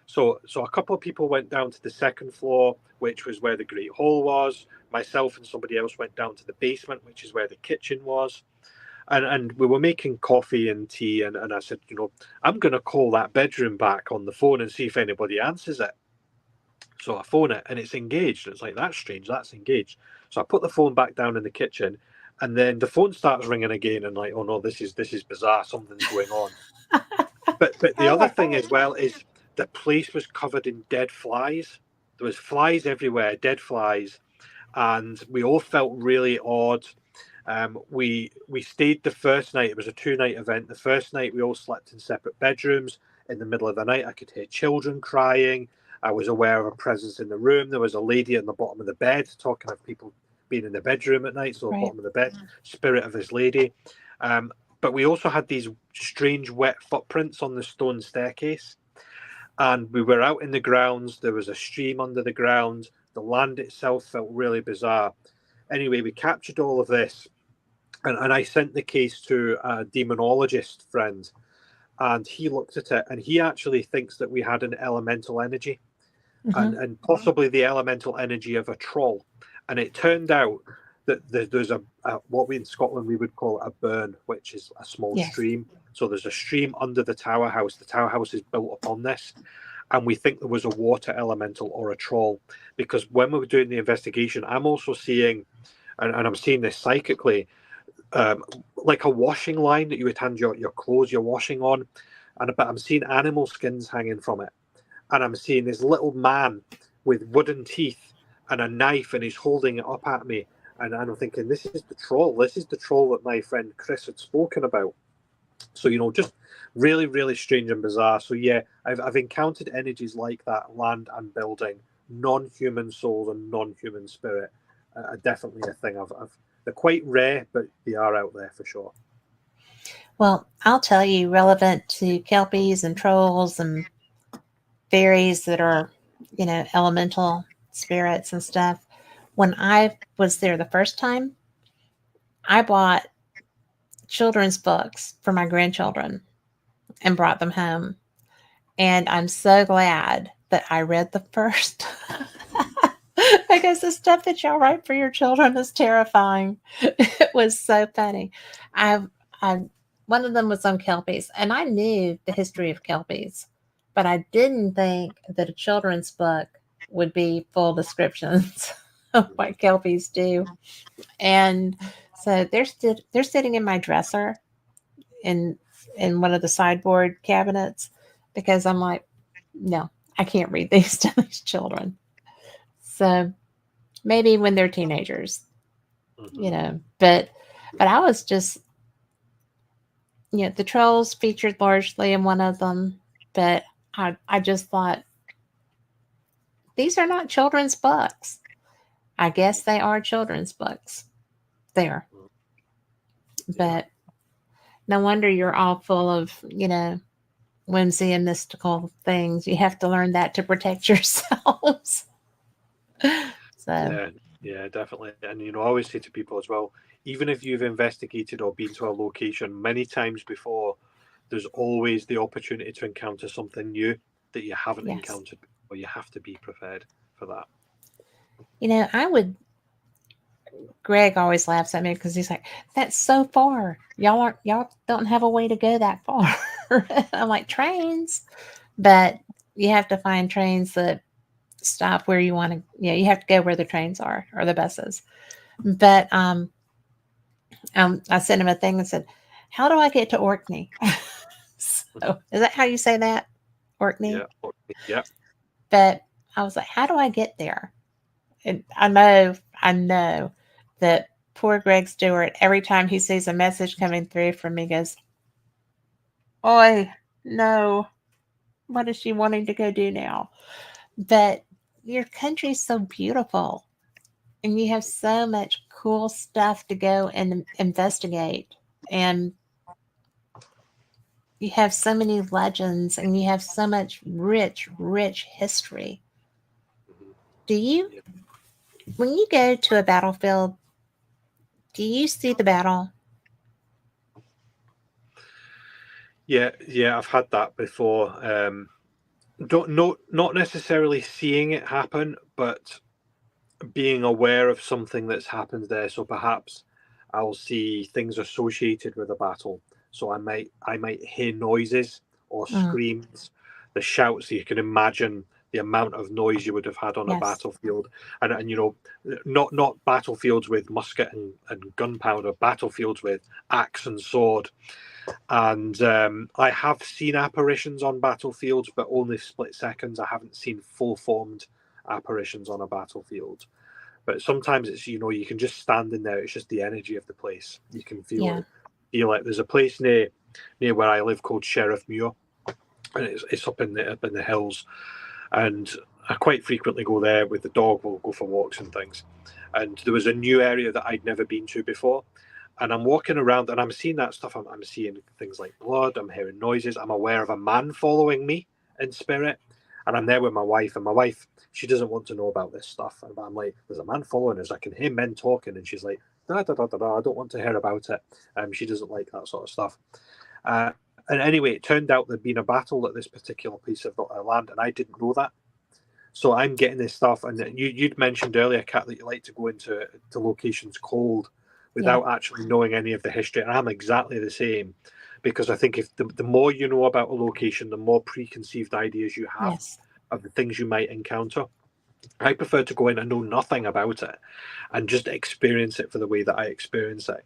So a couple of people went down to the 2nd floor, which was where the Great Hall was. Myself and somebody else went down to the basement, which is where the kitchen was. And we were making coffee and tea, and I said, I'm going to call that bedroom back on the phone and see if anybody answers it. So I phone it, and it's engaged. It's like, that's strange, that's engaged. So I put the phone back down in the kitchen, and then the phone starts ringing again, and like, oh no, this is bizarre, something's going on. But the other thing as well is the place was covered in dead flies. There was flies everywhere, dead flies, and we all felt really odd. We stayed the first night. It was a 2-night event. The first night we all slept in separate bedrooms. In the middle of the night, I could hear children crying. I was aware of a presence in the room. There was a lady at the bottom of the bed, talking of people being in the bedroom at night, so the bottom of the bed, spirit of this lady. But we also had these strange wet footprints on the stone staircase. And we were out in the grounds. There was a stream under the ground. The land itself felt really bizarre. Anyway, we captured all of this. And I sent the case to a demonologist friend. And he looked at it, and he actually thinks that we had an elemental energy, and possibly the elemental energy of a troll. And it turned out that there's a what we in Scotland we would call a burn, which is a small stream. So there's a stream under the tower house. The tower house is built upon this, and we think there was a water elemental or a troll, because when we were doing the investigation, I'm also seeing, and I'm seeing this psychically, like a washing line that you would hand your clothes you're washing on, but I'm seeing animal skins hanging from it, and I'm seeing this little man with wooden teeth and a knife, and he's holding it up at me, and I'm thinking, this is the troll. This is the troll that my friend Chris had spoken about. So just really, really strange and bizarre. So yeah, I've encountered energies like that, land and building, non-human souls and non-human spirit, are definitely a thing. They're quite rare, but they are out there for sure. Well, I'll tell you, relevant to kelpies and trolls and fairies that are, elemental spirits and stuff. When I was there the first time, I bought children's books for my grandchildren and brought them home. And I'm so glad that I read the first. Because the stuff that y'all write for your children is terrifying. It was so funny. One of them was on kelpies, and I knew the history of kelpies, but I didn't think that a children's book would be full descriptions of what kelpies do. And so they're sitting in my dresser in one of the sideboard cabinets, because I'm like, no, I can't read these to these children. So maybe when they're teenagers, but I was just, the trolls featured largely in one of them, but I just thought, these are not children's books. I guess they are children's books there, but no wonder you're all full of, whimsy and mystical things. You have to learn that to protect yourselves. So yeah, definitely. And I always say to people as well, even if you've investigated or been to a location many times before, there's always the opportunity to encounter something new that you haven't encountered before. You have to be prepared for that. Greg always laughs at me because he's like, that's so far. Y'all don't have a way to go that far. I'm like, trains, but you have to find trains that stop where you want to. You have to go where the trains are or the buses. But I sent him a thing and said, how do I get to Orkney? So is that how you say that? Orkney? Yeah. But I was like, how do I get there? And I know that poor Greg Stewart, every time he sees a message coming through from me, goes, oi, no, what is she wanting to go do now? But your country's so beautiful, and you have so much cool stuff to go and investigate, and you have so many legends, and you have so much rich history. Do you, when you go to a battlefield, do you see the battle? Yeah, I've had that before. Not necessarily seeing it happen, but being aware of something that's happened there. So perhaps I'll see things associated with a battle. So I might hear noises or screams, the shouts. So you can imagine the amount of noise you would have had on a battlefield, and not battlefields with musket and gunpowder, battlefields with axe and sword. And I have seen apparitions on battlefields, but only split seconds. I haven't seen full formed apparitions on a battlefield. But sometimes it's, you can just stand in there. It's just the energy of the place. You can feel it. Feel like there's a place near where I live called Sheriff Muir, and it's up in the hills. And I quite frequently go there with the dog. We'll go for walks and things. And there was a new area that I'd never been to before. And I'm walking around and I'm seeing that stuff. I'm seeing things like blood. I'm hearing noises. I'm aware of a man following me in spirit. And I'm there with my wife. And my wife, she doesn't want to know about this stuff. And I'm like, there's a man following us. I can hear men talking. And she's like, da, da, da, da, da. I don't want to hear about it. She doesn't like that sort of stuff. And anyway, it turned out there'd been a battle at this particular piece of land. And I didn't know that. So I'm getting this stuff, and you'd mentioned earlier, Kat, that you like to go into locations cold without actually knowing any of the history. And I'm exactly the same, because I think if the more you know about a location, the more preconceived ideas you have of the things you might encounter. I prefer to go in and know nothing about it and just experience it for the way that I experience it.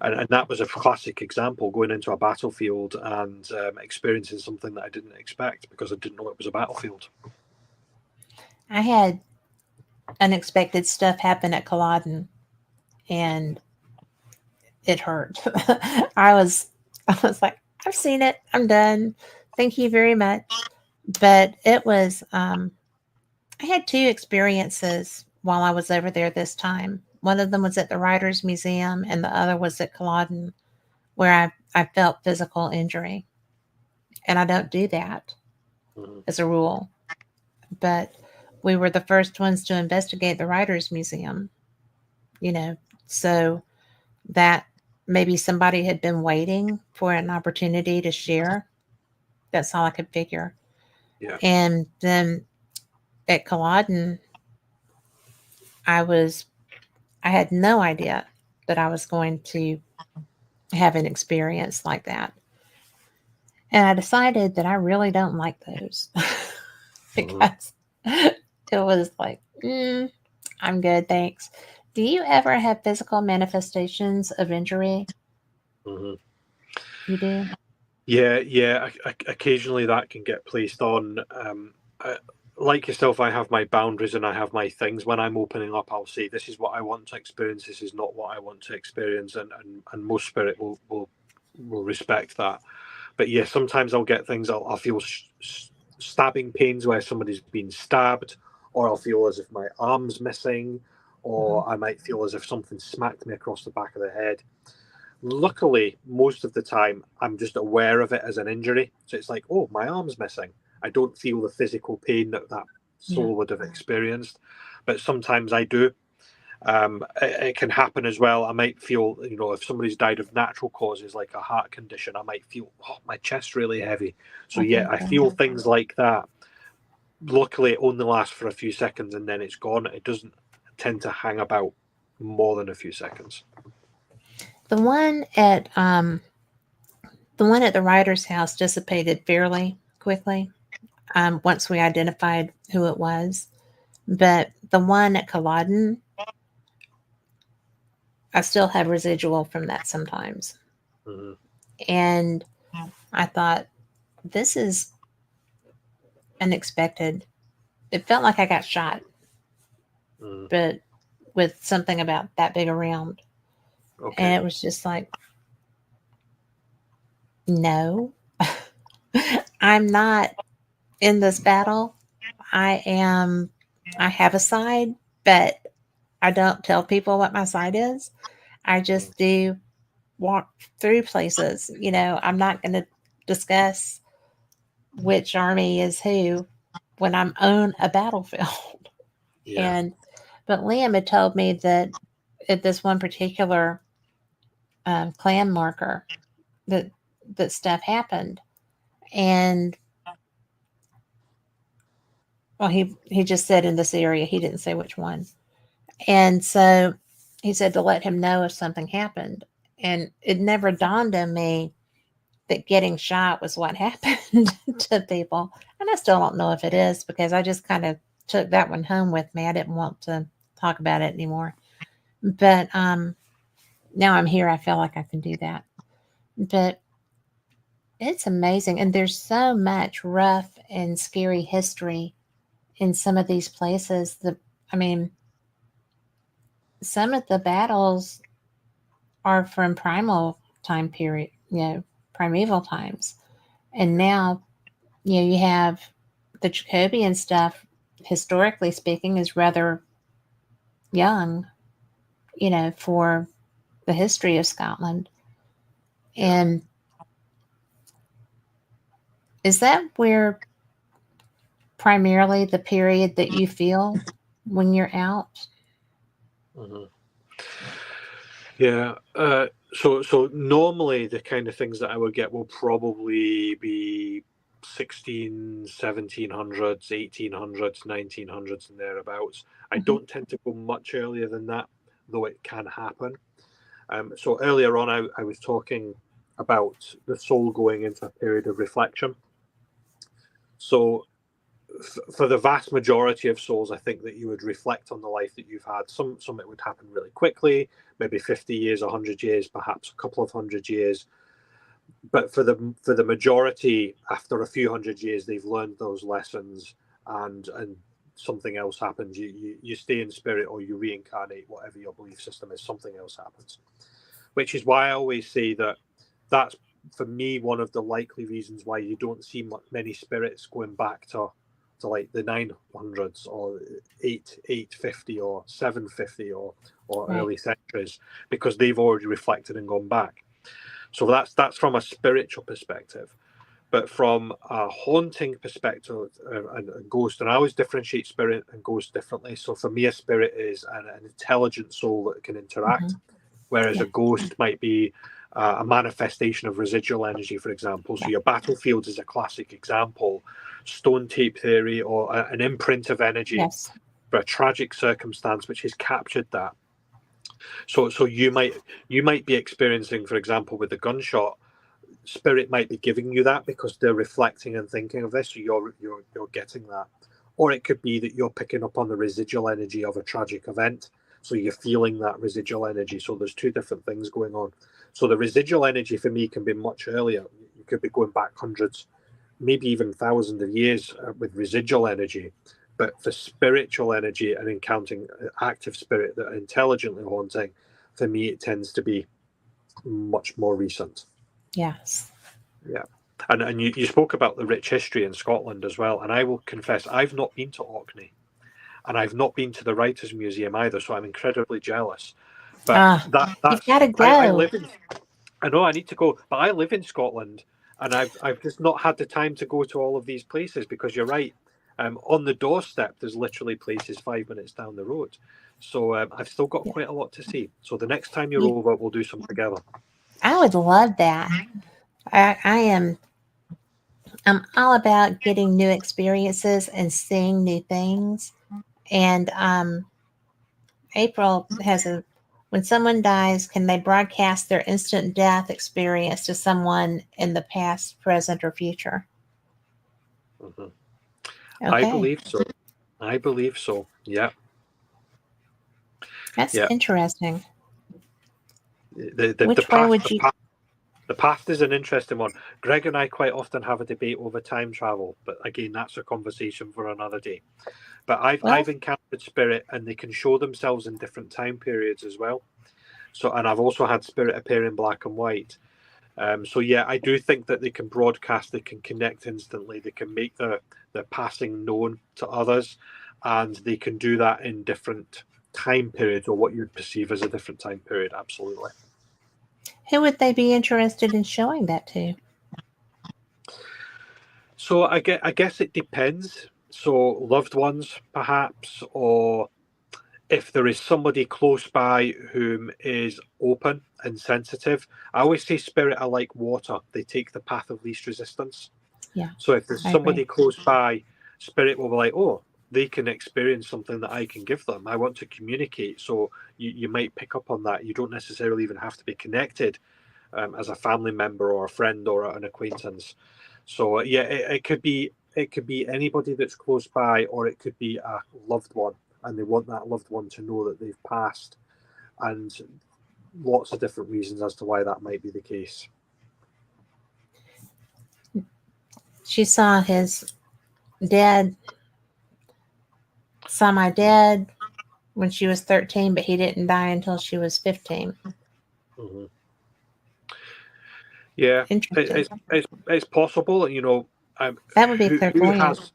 And that was a classic example, going into a battlefield and experiencing something that I didn't expect because I didn't know it was a battlefield. I had unexpected stuff happen at Culloden, and it hurt. I was like, I've seen it. I'm done. Thank you very much. But it was, I had 2 experiences while I was over there this time. One of them was at the Writers' Museum, and the other was at Culloden, where I felt physical injury. And I don't do that as a rule. But we were the first ones to investigate the Writers' Museum, so that maybe somebody had been waiting for an opportunity to share. That's all I could figure. Yeah. And then at Culloden, I had no idea that I was going to have an experience like that. And I decided that I really don't like those because it was like, I'm good, thanks. Do you ever have physical manifestations of injury? You do? Yeah. Occasionally that can get placed on. Like yourself, I have my boundaries and I have my things. When I'm opening up, I'll say, this is what I want to experience. This is not what I want to experience. And most spirit will respect that. But yeah, sometimes I'll get things, I'll feel stabbing pains where somebody's been stabbed, or I'll feel as if my arm's missing, or I might feel as if something smacked me across the back of the head. Luckily, most of the time, I'm just aware of it as an injury. So it's like, oh, my arm's missing. I don't feel the physical pain that soul would have experienced. But sometimes I do. It can happen as well. I might feel, if somebody's died of natural causes, like a heart condition, I might feel, my chest's really heavy. So I feel things like that. Luckily, it only lasts for a few seconds and then it's gone. It doesn't tend to hang about more than a few seconds. The one at the writer's house dissipated fairly quickly once we identified who it was. But the one at Culloden, I still have residual from that sometimes. And I thought, this is unexpected. It felt like I got shot, but with something about that big around. Okay. And it was just like, no, I'm not in this battle. I have a side, but I don't tell people what my side is. I just do walk through places. I'm not going to discuss which army is who when I'm on a battlefield. Yeah. But Liam had told me that at this one particular clan marker that stuff happened. And well, he just said in this area, he didn't say which one. And so he said to let him know if something happened. And it never dawned on me that getting shot was what happened to people. And I still don't know if it is, because I just kind of took that one home with me. I didn't want to talk about it anymore. But now I'm here, I feel like I can do that. But it's amazing. And there's so much rough and scary history in some of these places. Some of the battles are from primal time period, primeval times. And now, you have the Jacobian stuff historically speaking, is rather young, for the history of Scotland. And is that where primarily the period that you feel when you're out? Mm-hmm. Yeah. So normally the kind of things that I would get will probably be 1700s, 1800s, 1900s, and thereabouts. I don't tend to go much earlier than that, though it can happen. So earlier on, I was talking about the soul going into a period of reflection. So for the vast majority of souls, I think that you would reflect on the life that you've had. Some it would happen really quickly, maybe 50 years, 100 years, perhaps a couple of 100 years. But for the majority, after a few 100 years, they've learned those lessons, and something else happens. You stay in spirit, or you reincarnate, whatever your belief system is. Something else happens, which is why I always say that that's, for me, one of the likely reasons why you don't see many spirits going back to like the 900s or 850 or 750 or Right. early centuries, because they've already reflected and gone back. So that's from a spiritual perspective. But from a haunting perspective, and a ghost, and I always differentiate spirit and ghost differently. So for me, a spirit is an intelligent soul that can interact, whereas Yeah. a ghost might be a manifestation of residual energy, for example. So your battlefield is a classic example. Stone tape theory, or an imprint of energy Yes. for a tragic circumstance which has captured that. So you might be experiencing, for example, with the gunshot, spirit might be giving you that because they're reflecting and thinking of this, so you're getting that. Or it could be that you're picking up on the residual energy of a tragic event, so you're feeling that residual energy. So there's two different things going on. So the residual energy for me can be much earlier. You could be going back hundreds, maybe even thousands of years with residual energy. But for spiritual energy and encountering active spirit that are intelligently haunting, for me it tends to be much more recent. Yes. Yeah. And you spoke about the rich history in Scotland as well. And I will confess, I've not been to Orkney, and I've not been to the Writers' Museum either. So I'm incredibly jealous. But You've got to I go. live in, I know I need to go, but I live in Scotland, and I've just not had the time to go to all of these places, because you're right. On the doorstep, there's literally places 5 minutes down the road. So I've still got Yeah. quite a lot to see. So the next time you're You- over, we'll do some together. I would love that. I'm all about getting new experiences and seeing new things. And April has when someone dies, can they broadcast their instant death experience to someone in the past, present, or future? Mm-hmm. Okay. I believe so. I believe so. Yeah. That's Yeah. interesting. The Which way path would you? the path is an interesting one. Greg and I quite often have a debate over time travel, but again, that's a conversation for another day. But Well, I've encountered spirit, and they can show themselves in different time periods as well. So, and I've also had spirit appear in black and white. So yeah, I do think that they can broadcast, they can connect instantly, they can make their passing known to others, and they can do that in different time periods, or what you'd perceive as a different time period. Absolutely. who would they be interested in showing that to? So I guess it depends. So loved ones, perhaps, or if there is somebody close by whom is open and sensitive. I always say spirit are like water; they take the path of least resistance. Yeah, So if there's I somebody agree. close by, spirit will be like, oh, they can experience something that I can give them. I want to communicate. So you might pick up on that. You don't necessarily even have to be connected as a family member or a friend or an acquaintance. So yeah, it could be anybody that's close by, or it could be a loved one, and they want that loved one to know that they've passed, and lots of different reasons as to why that might be the case. She saw his dad, saw my dad when she was 13, but he didn't die until she was 15. Mm-hmm. Yeah, Interesting. it's possible. You know, That would be who clairvoyant. has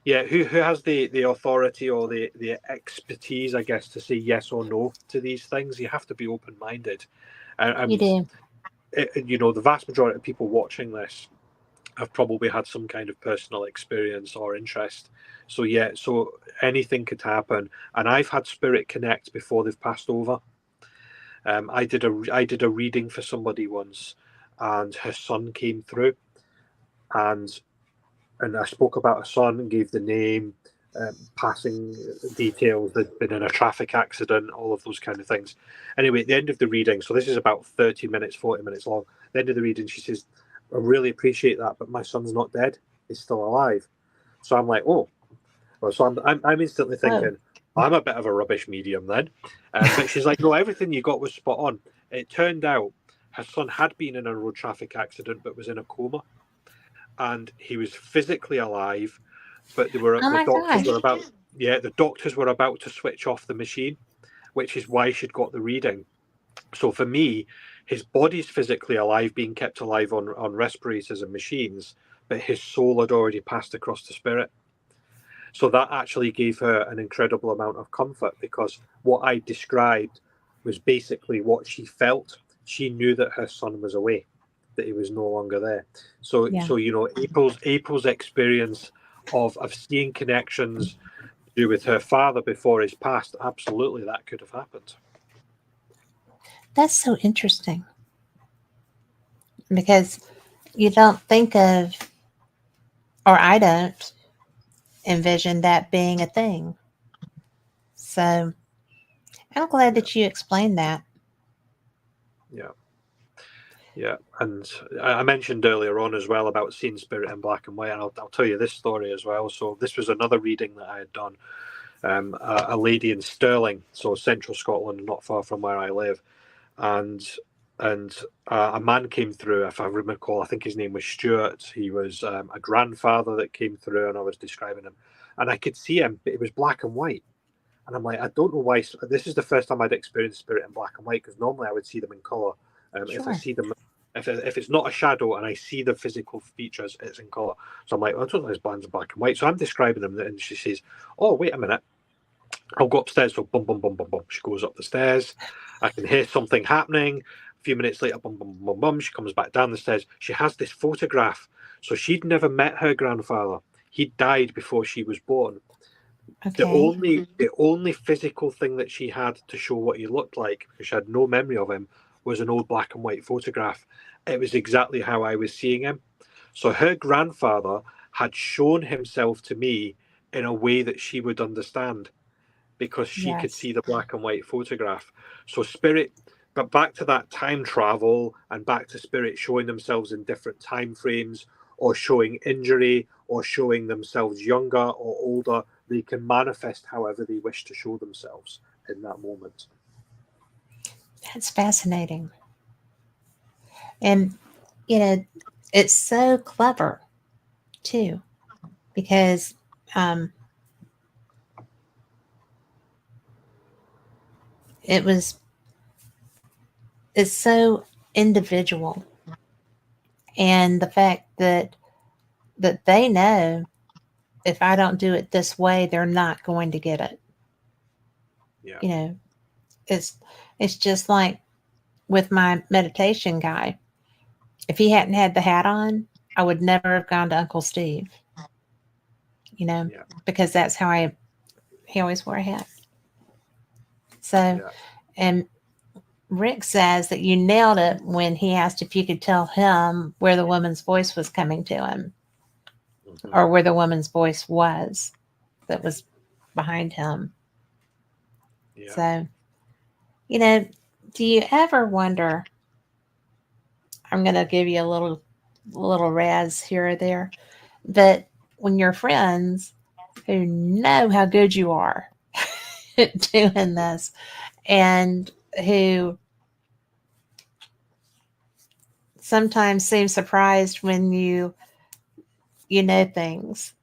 Yeah, who has the authority or the expertise, I guess, to say yes or no to these things? You have to be open minded, You and do. you know, the vast majority of people watching this have probably had some kind of personal experience or interest. So yeah, so anything could happen, and I've had spirit connect before they've passed over. I did a reading for somebody once, and her son came through, and I spoke about her son and gave the name, passing details. They'd been in a traffic accident, all of those kind of things. Anyway, at the end of the reading, so this is about 30 minutes, 40 minutes long. At the end of the reading, she says, "I really appreciate that, but my son's not dead; he's still alive." So I'm like, "Oh." Well, so I'm instantly Whoa. thinking, I'm a bit of a rubbish medium then. But she's like, no, everything you got was spot on. It turned out her son had been in a road traffic accident, but was in a coma, and he was physically alive. But Oh the my doctors were gosh. about, yeah, the doctors were about to switch off the machine, which is why she'd got the reading. So for me, his body's physically alive, being kept alive on respirators and machines, but his soul had already passed across to spirit. So that actually gave her an incredible amount of comfort, because what I described was basically what she felt. She knew that her son was away, that he was no longer there. Yeah. So you know, April's experience of seeing connections to do with her father before his passed, absolutely that could have happened. That's so interesting because you don't think of, or I don't envision that being a thing. So I'm glad Yeah, that you explained that. yeah. Yeah, and I mentioned earlier on as well about seeing spirit in black and white, and I'll tell you this story as well. So this was another reading that I had done. A lady in Stirling, so central Scotland, not far from where I live, and a man came through. If I recall, I think his name was Stuart. He was a grandfather that came through, and I was describing him, and I could see him, but it was black and white. And I'm like, I don't know why. This is the first time I'd experienced spirit in black and white, because normally I would see them in color. If I Sure. see them, if it's not a shadow and I see the physical features, it's in color. So I'm like, well, I don't know, his band's black and white. So I'm describing them, and she says, "Oh, wait a minute. I'll go upstairs." So bum bum bum bum bum. She goes up the stairs. I can hear something happening. A few minutes later, bum bum bum bum. She comes back down the stairs. She has this photograph. So she'd never met her grandfather. He died before she was born. Okay. The only physical thing that she had to show what he looked like, because she had no memory of him, was an old black and white photograph. It was exactly how I was seeing him. So her grandfather had shown himself to me in a way that she would understand, because she could Yes. see the black and white photograph. So spirit, but back to that time travel and back to spirit showing themselves in different time frames, or showing injury, or showing themselves younger or older. They can manifest however they wish to show themselves in that moment. That's fascinating. And, you know, it's so clever too, because um, it was, it's so individual. And the fact that they know if I don't do it this way, they're not going to get it. Yeah. You know, it's it's just like with my meditation guy. If he hadn't had the hat on, I would never have gone to Uncle Steve, you know, Yeah. because that's how he always wore a hat. So, Yeah. and Rick says that you nailed it when he asked if you could tell him where the woman's voice was coming to him, Hmm. or where the woman's voice was that was behind him. Yeah. So, you know, do you ever wonder? I'm going to give you a little razz here or there, but when your friends who know how good you are at doing this, and who sometimes seem surprised when you know things,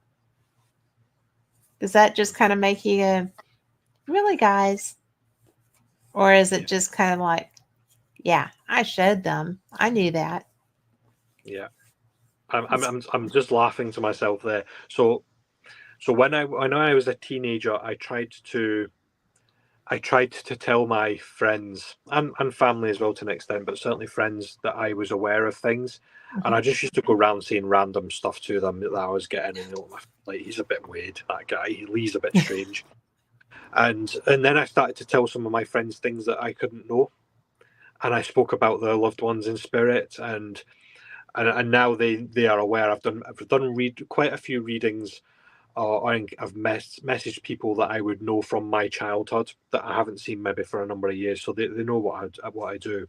does that just kind of make you go, really, guys? Or is it Yeah. just kind of like, yeah, I showed them. I knew that. Yeah. I'm just laughing to myself there. So So when I was a teenager, I tried to tell my friends and family as well to an extent, but certainly friends, that I was aware of things. And Mhm. I just used to go around saying random stuff to them that I was getting, and like, he's a bit weird, that guy. He's a bit strange. And then I started to tell some of my friends things that I couldn't know, and I spoke about their loved ones in spirit, and now they are aware. I've done quite a few readings, or I've messaged people that I would know from my childhood that I haven't seen maybe for a number of years, so they know what I do.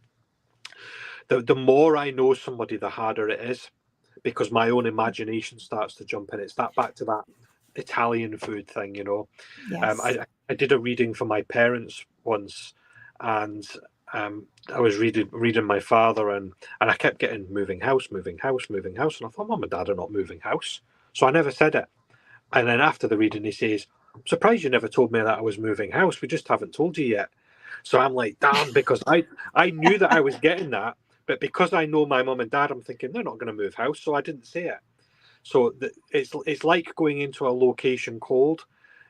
The more I know somebody, the harder it is, because my own imagination starts to jump in. It's that back to that Italian food thing, you know. Yes. I did a reading for my parents once, and I was reading my father, and I kept getting moving house, moving house, moving house, and I thought, Mum and Dad are not moving house, so I never said it. And then after the reading, he says, "I'm surprised you never told me that I was moving house. We just haven't told you yet." So I'm like, damn, because I knew that I was getting that, but because I know my mum and dad, I'm thinking they're not going to move house, so I didn't say it. So it's like going into a location cold.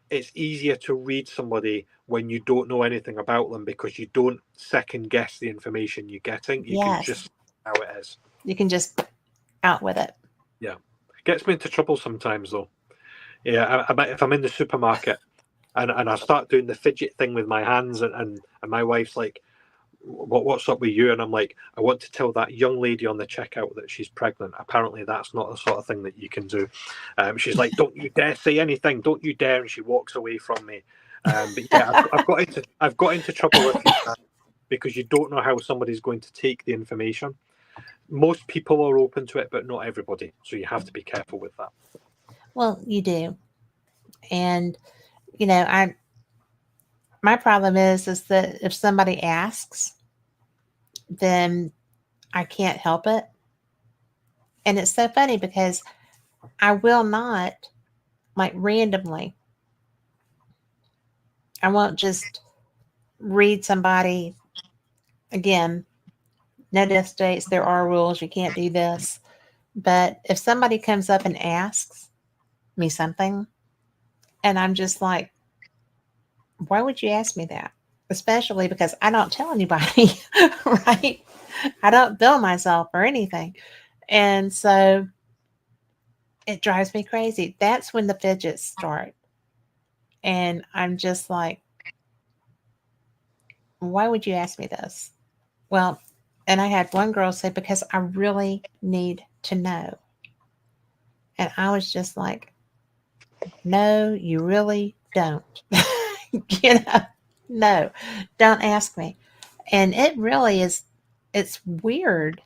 It's easier to read somebody when you don't know anything about them, because you don't second guess the information you're getting. You can Yes. just how it is. You can just out with it. Yeah, gets me into trouble sometimes though. Yeah, if I'm in the supermarket and I start doing the fidget thing with my hands, and my wife's like, what's up with you? And I'm like, I want to tell that young lady on the checkout that she's pregnant. Apparently that's not the sort of thing that you can do. She's like, don't you dare say anything, don't you dare. And she walks away from me. But yeah, I've got into trouble a few times because you don't know how somebody's going to take the information. Most people are open to it, but not everybody, so you have to be careful with that. Well, you do. And I my problem is that if somebody asks, then I can't help it. And it's so funny because I will not, like, randomly, I won't just read somebody again. No death dates, there are rules, you can't do this. But if somebody comes up and asks me something, and I'm just like, why would you ask me that? Especially because I don't tell anybody, right? I don't bill myself or anything. And so it drives me crazy. That's when the fidgets start. And I'm just like, why would you ask me this? Well, and I had one girl say, because I really need to know. And I was just like, no, you really don't. you know, no, don't ask me. And it really is, it's weird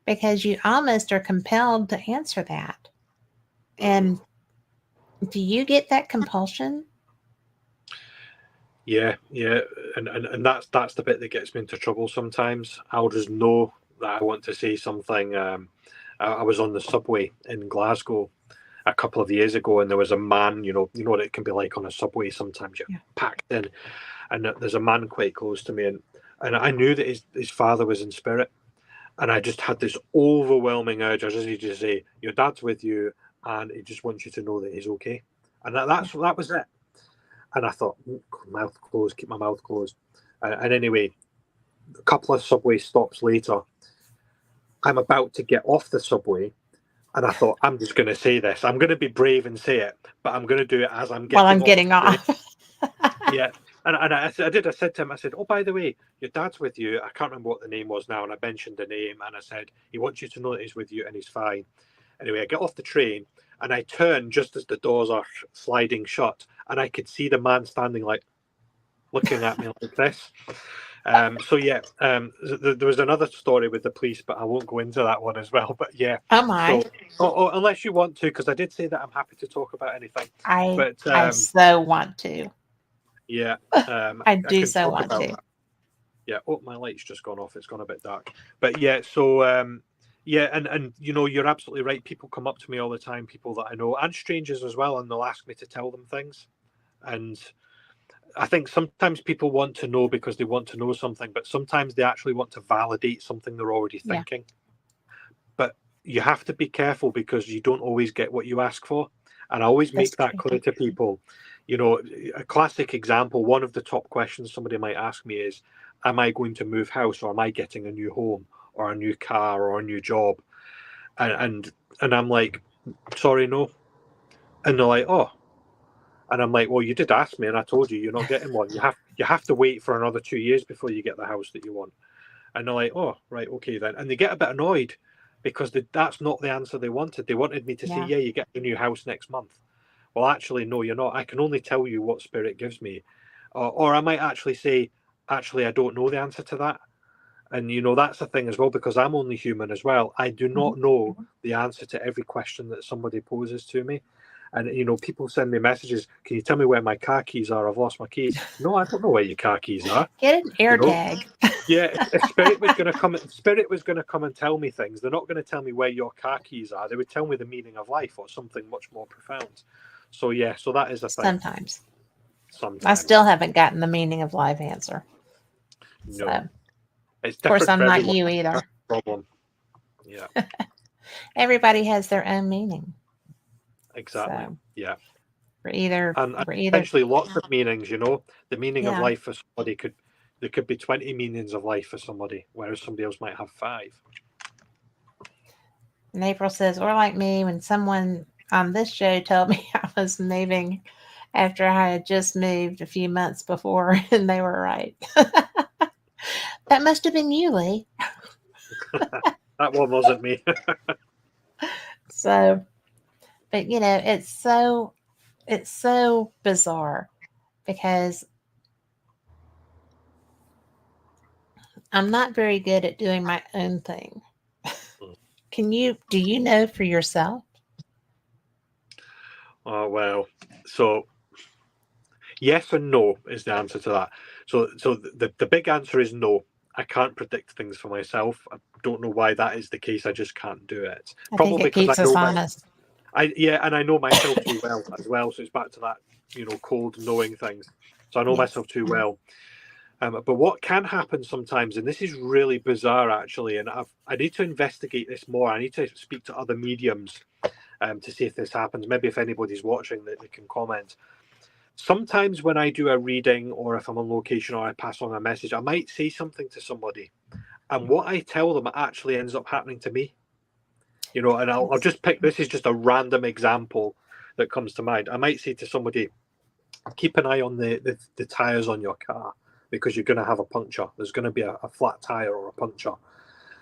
because you almost are compelled to answer that. And do you get that compulsion? Yeah, yeah, and that's the bit that gets me into trouble sometimes. I'll just know that I want to say something. I was on the subway in Glasgow a couple of years ago, and there was a man. You know what it can be like on a subway. Sometimes you're Yeah. packed in, and there's a man quite close to me, and I knew that his father was in spirit, and I just had this overwhelming urge. I just needed to say, "Your dad's with you, and he just wants you to know that he's okay," and that was it. And I thought, mouth closed, keep my mouth closed. And anyway, a couple of subway stops later, I'm about to get off the subway, and I thought, I'm just going to say this. I'm going to be brave and say it, but I'm going to do it as I'm While getting I'm off getting the train. off. Yeah. And I said to him, I said, oh, by the way, your dad's with you. I can't remember what the name was now. And I mentioned the name, and I said, he wants you to know that he's with you and he's fine. Anyway, I get off the train, and I turn just as the doors are sliding shut, and I could see the man standing like, looking at me like this. So yeah, there was another story with the police, but I won't go into that one as well. But yeah, Oh my. so unless you want to, because I did say that I'm happy to talk about anything. I But I so want to. yeah, I I do can so talk want about to. that. Yeah. Oh, my light's just gone off. It's gone a bit dark. But yeah, so yeah, and you're absolutely right. People come up to me all the time, people that I know, and strangers as well, and they'll ask me to tell them things. And I think sometimes people want to know because they want to know something, but sometimes they actually want to validate something they're already Yeah. thinking. But you have to be careful because you don't always get what you ask for. And I always That's make that true. clear to people. You know, a classic example, one of the top questions somebody might ask me is, am I going to move house, or am I getting a new home or a new car or a new job? And I'm like, sorry, no. And they're like, oh. And I'm like, well, you did ask me, and I told you you're not getting one. You have to wait for another 2 years before you get the house that you want. And they're like, oh, right, okay then. And they get a bit annoyed because that's not the answer they wanted. They wanted me to say, Yeah. yeah, you get a new house next month. Well, actually, no, you're not. I can only tell you what spirit gives me. Or I might actually say, actually, I don't know the answer to that. And, you know, that's the thing as well, because I'm only human as well. I do not know the answer to every question that somebody poses to me. And, you know, people send me messages, can you tell me where my car keys are? I've lost my keys. No, I don't know where your car keys are. Get an You air know? tag. Yeah, if Spirit was going to come and tell me things, they're not going to tell me where your car keys are. They would tell me the meaning of life or something much more profound. So yeah, so that is a thing. Sometimes. Sometimes. I still haven't gotten the meaning of life answer. No. So, It's of course, different I'm for not everyone. you either. That's the problem. Yeah, Everybody has their own meaning. exactly. So Yeah. we're And either potentially lots of meanings, you know. The meaning of yeah. life for somebody there could be 20 meanings of life for somebody, whereas somebody else might have 5. And April says, or like me, when someone on this show told me I was moving after I had just moved a few months before, and they were right. That must have been you, Lee. That one wasn't me. So, but you know, it's so bizarre because I'm not very good at doing my own thing. Do you know for yourself? Oh well. So yes and no is the answer to that. So the big answer is no. I can't predict things for myself. I don't know why that is the case. I just can't do it. I think Probably it because I keeps us know honest. and I know myself too well as well. So it's back to that, you know, cold knowing things. So I know Yes. myself too well. But what can happen sometimes, and this is really bizarre actually, and I need to investigate this more. I need to speak to other mediums to see if this happens. Maybe if anybody's watching, that they can comment. Sometimes when I do a reading, or if I'm on location, or I pass on a message, I might say something to somebody, and what I tell them actually ends up happening to me. You know, and I'll just pick. This is just a random example that comes to mind. I might say to somebody, keep an eye on the tires on your car, because you're going to have a puncture. There's going to be a flat tire or a puncture.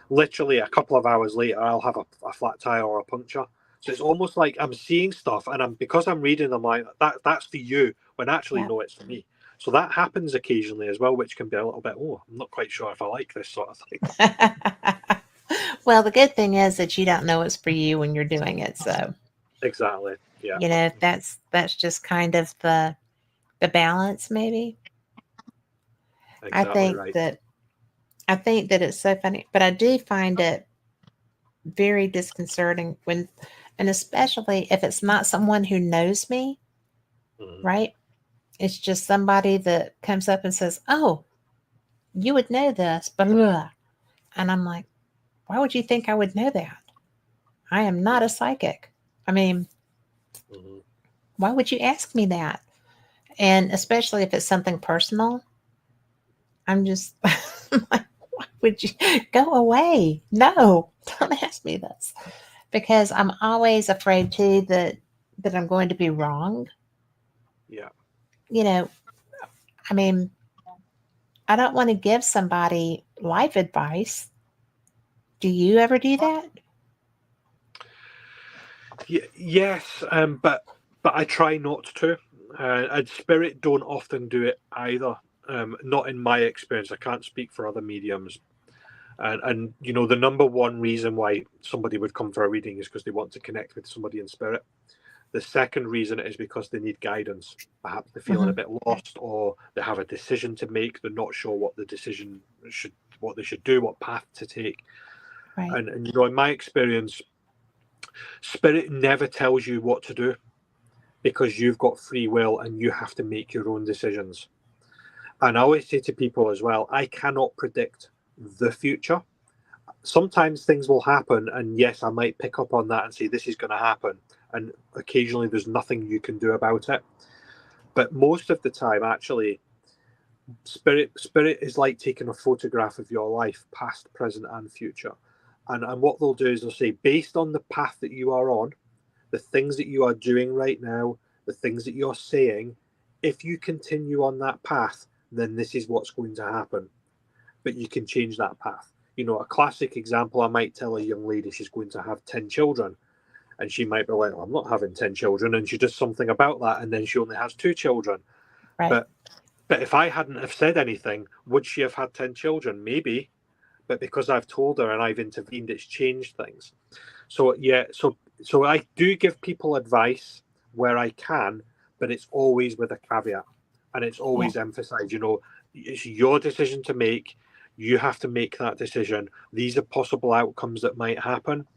Literally a couple of hours later, I'll have a flat tire or a puncture. So it's almost like I'm seeing stuff, and because I'm reading them like that's for you, when actually Yeah. no, it's for me. So that happens occasionally as well, which can be a little bit, oh, I'm not quite sure if I like this sort of thing. Well, the good thing is that you don't know it's for you when you're doing it. So, Exactly. Yeah. you know, that's just kind of the balance maybe. I Exactly think right. that I think that it's so funny, but I do find it very disconcerting when, and especially if it's not someone who knows me, Mhm. right? It's just somebody that comes up and says, "Oh, you would know this," blah, blah, blah. And I'm like, "Why would you think I would know that? I am not a psychic. I mean, Mhm. why would you ask me that?" And especially if it's something personal, I'm just like, "Why would you go away? No, don't ask me this." Because I'm always afraid too that I'm going to be wrong. Yeah. You know, I mean, I don't want to give somebody life advice. Do you ever do that? Yes, but I try not to. And spirit don't often do it either. Not in my experience. I can't speak for other mediums. And you know, the number one reason why somebody would come for a reading is because they want to connect with somebody in spirit. The second reason is because they need guidance. Perhaps they're feeling a Hmm. bit lost, or they have a decision to make. They're not sure what they should do, what path to take. Right. And you know, in my experience, spirit never tells you what to do, because you've got free will and you have to make your own decisions. And I always say to people as well, I cannot predict the future. Sometimes things will happen, and yes, I might pick up on that and say this is going to happen, and occasionally there's nothing you can do about it. But most of the time, actually, spirit is like taking a photograph of your life, past, present, and future. And what they'll do is they'll say, based on the path that you are on, the things that you are doing right now, the things that you're saying, if you continue on that path, then this is what's going to happen. But you can change that path. You know, a classic example, I might tell a young lady she's going to have 10 children. And she might be like, oh, I'm not having 10 children. And she does something about that. And then she only has 2 children. Right. But if I hadn't have said anything, would she have had 10 children? Maybe. But because I've told her and I've intervened, it's changed things. So, yeah, so I do give people advice where I can, but it's always with a caveat. And it's always emphasized, you know, it's your decision to make. You have to make that decision. These are possible outcomes that might happen.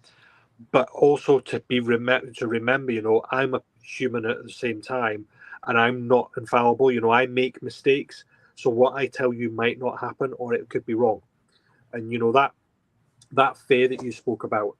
But also to remember, you know, I'm a human at the same time, and I'm not infallible. You know, I make mistakes. So what I tell you might not happen, or it could be wrong. And you know that fear that you spoke about.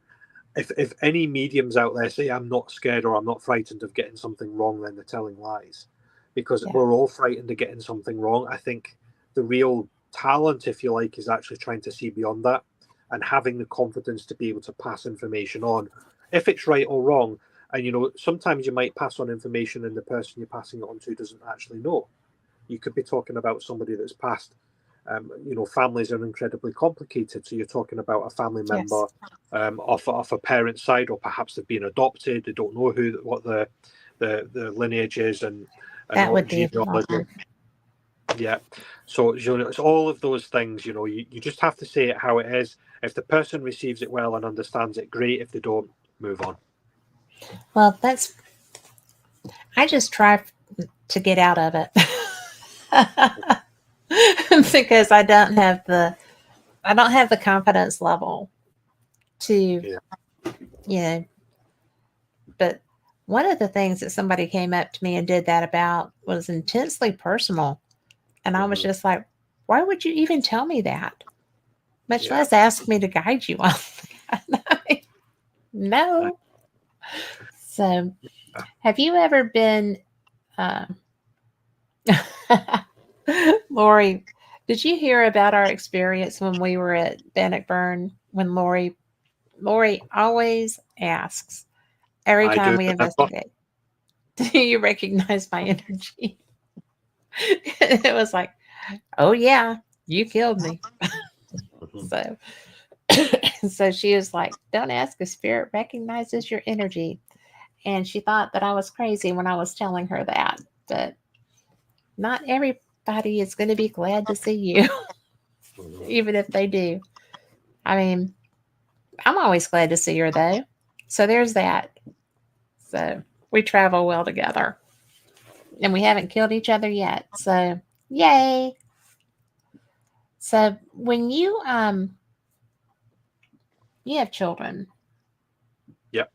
If any mediums out there say I'm not scared or I'm not frightened of getting something wrong, then they're telling lies, because we're all frightened of getting something wrong. I think the real talent, if you like, is actually trying to see beyond that and having the confidence to be able to pass information on, if it's right or wrong. And you know, sometimes you might pass on information and the person you're passing it on to doesn't actually know. You could be talking about somebody that's passed. You know, families are incredibly complicated. So you're talking about a family member off a parent's side, or perhaps they've been adopted. They don't know what the lineage is, and That would be genealogy. Yeah. So you know, it's all of those things. You know, you just have to say it how it is. If the person receives it well and understands it, great. If they don't, move on. Well, I just try to get out of it. Because I don't have the confidence level to, you know. But one of the things that somebody came up to me and did that about was intensely personal, and I was just like, why would you even tell me that? Much less ask me to guide you on that. No. So, have you ever been, Lori? Did you hear about our experience when we were at Bannockburn? When Lori always asks every time we investigate, do you recognize my energy? It was like, oh yeah, you killed me. So so she was like, don't ask if spirit recognizes your energy. And she thought that I was crazy when I was telling her that. But not everybody is going to be glad to see you, even if they do. I mean, I'm always glad to see her, though. So there's that. So we travel well together. And we haven't killed each other yet. So, yay. So when you have children. Yep.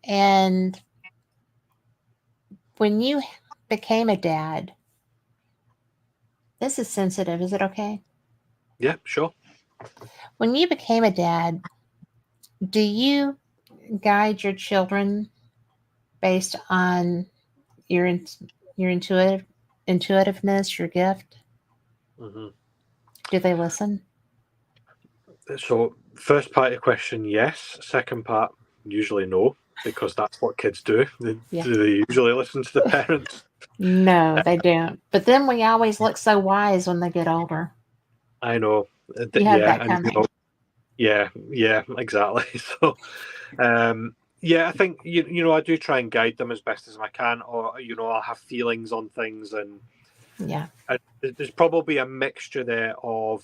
And when you became a dad, this is sensitive. Is it okay? Yeah, sure. When you became a dad, do you guide your children based on your intuitiveness, your gift? Mm-hmm. Do they listen? So, first part of the question, yes. Second part, usually no, because that's what kids do. Do they usually listen to the parents? No, they don't. But then we always look so wise when they get older. I know. You have that coming. Yeah, exactly. So, I think you know I do try and guide them as best as I can, or you know I'll have feelings on things, and there's probably a mixture there of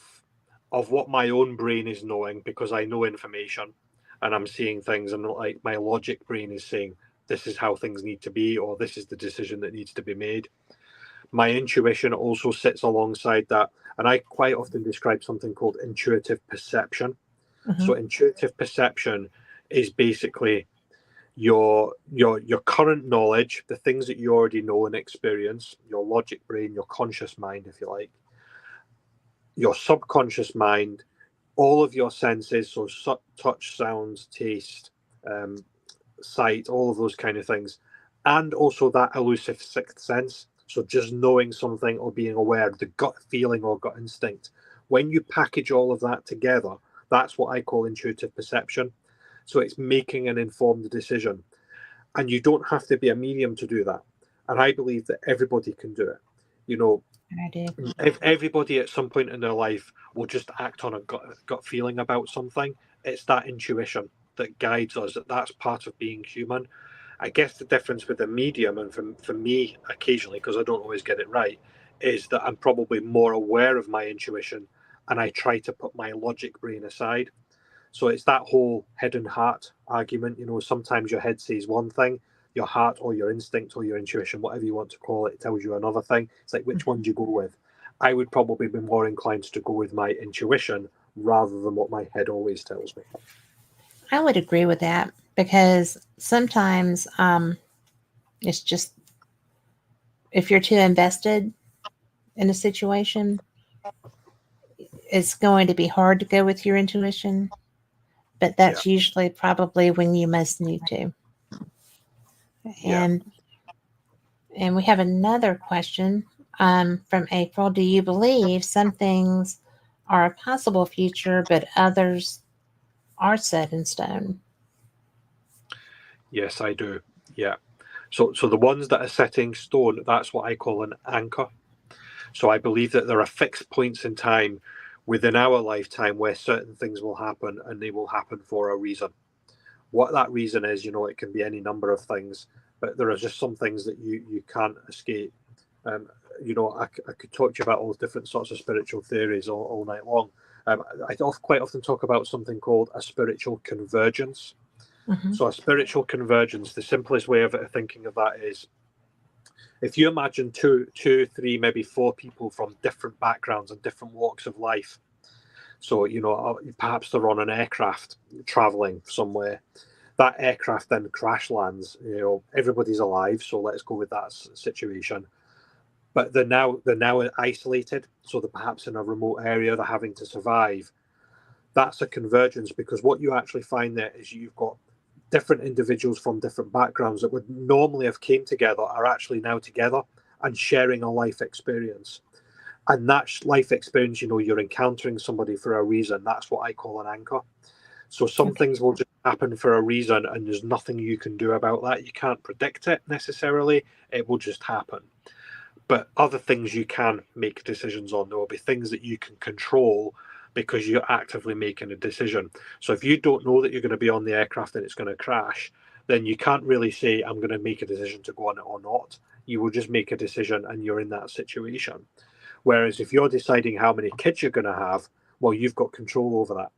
what my own brain is knowing, because I know information and I'm seeing things, and like my logic brain is saying this is how things need to be, or this is the decision that needs to be made. My intuition also sits alongside that, and I quite often describe something called intuitive perception. So intuitive perception is basically your current knowledge, the things that you already know and experience, your logic brain, your conscious mind, if you like, your subconscious mind, all of your senses, so touch, sounds, taste, sight, all of those kind of things, and also that elusive sixth sense. So just knowing something or being aware, the gut feeling or gut instinct. When you package all of that together, that's what I call intuitive perception. So it's making an informed decision. And you don't have to be a medium to do that. And I believe that everybody can do it. You know, I do. if everybody at some point in their life will just act on a gut feeling about something, it's that intuition that guides us. That's part of being human. I guess the difference with a medium, and for me occasionally, because I don't always get it right, is that I'm probably more aware of my intuition and I try to put my logic brain aside. So it's that whole head and heart argument. You know, sometimes your head says one thing, your heart or your instinct or your intuition, whatever you want to call it, tells you another thing. It's like, which one do you go with? I would probably be more inclined to go with my intuition rather than what my head always tells me. I would agree with that, because sometimes it's just, if you're too invested in a situation, it's going to be hard to go with your intuition. But that's usually probably when you most need to. And we have another question from April. Do you believe some things are a possible future, but others are set in stone? Yes, I do. Yeah. So the ones that are setting stone, that's what I call an anchor. So I believe that there are fixed points in time within our lifetime where certain things will happen, and they will happen for a reason. What that reason is, you know, it can be any number of things, but there are just some things that you can't escape. You know, I could talk to you about all different sorts of spiritual theories all night long. I quite often talk about something called a spiritual convergence. Mm-hmm. So a spiritual convergence, the simplest way of thinking of that is, if you imagine two, three, maybe four people from different backgrounds and different walks of life. So, you know, perhaps they're on an aircraft traveling somewhere. That aircraft then crash lands. You know, everybody's alive, so let's go with that situation. But they're now isolated, so they're perhaps in a remote area. They're having to survive. That's a convergence, because what you actually find there is you've got different individuals from different backgrounds that would normally have came together are actually now together and sharing a life experience. And that life experience, you know, you're encountering somebody for a reason. That's what I call an anchor. So some things will just happen for a reason, and there's nothing you can do about that. You can't predict it necessarily. It will just happen. But other things you can make decisions on. There will be things that you can control because you're actively making a decision. So if you don't know that you're going to be on the aircraft and it's going to crash, then you can't really say, I'm going to make a decision to go on it or not. You will just make a decision and you're in that situation. Whereas if you're deciding how many kids you're going to have, well, you've got control over that,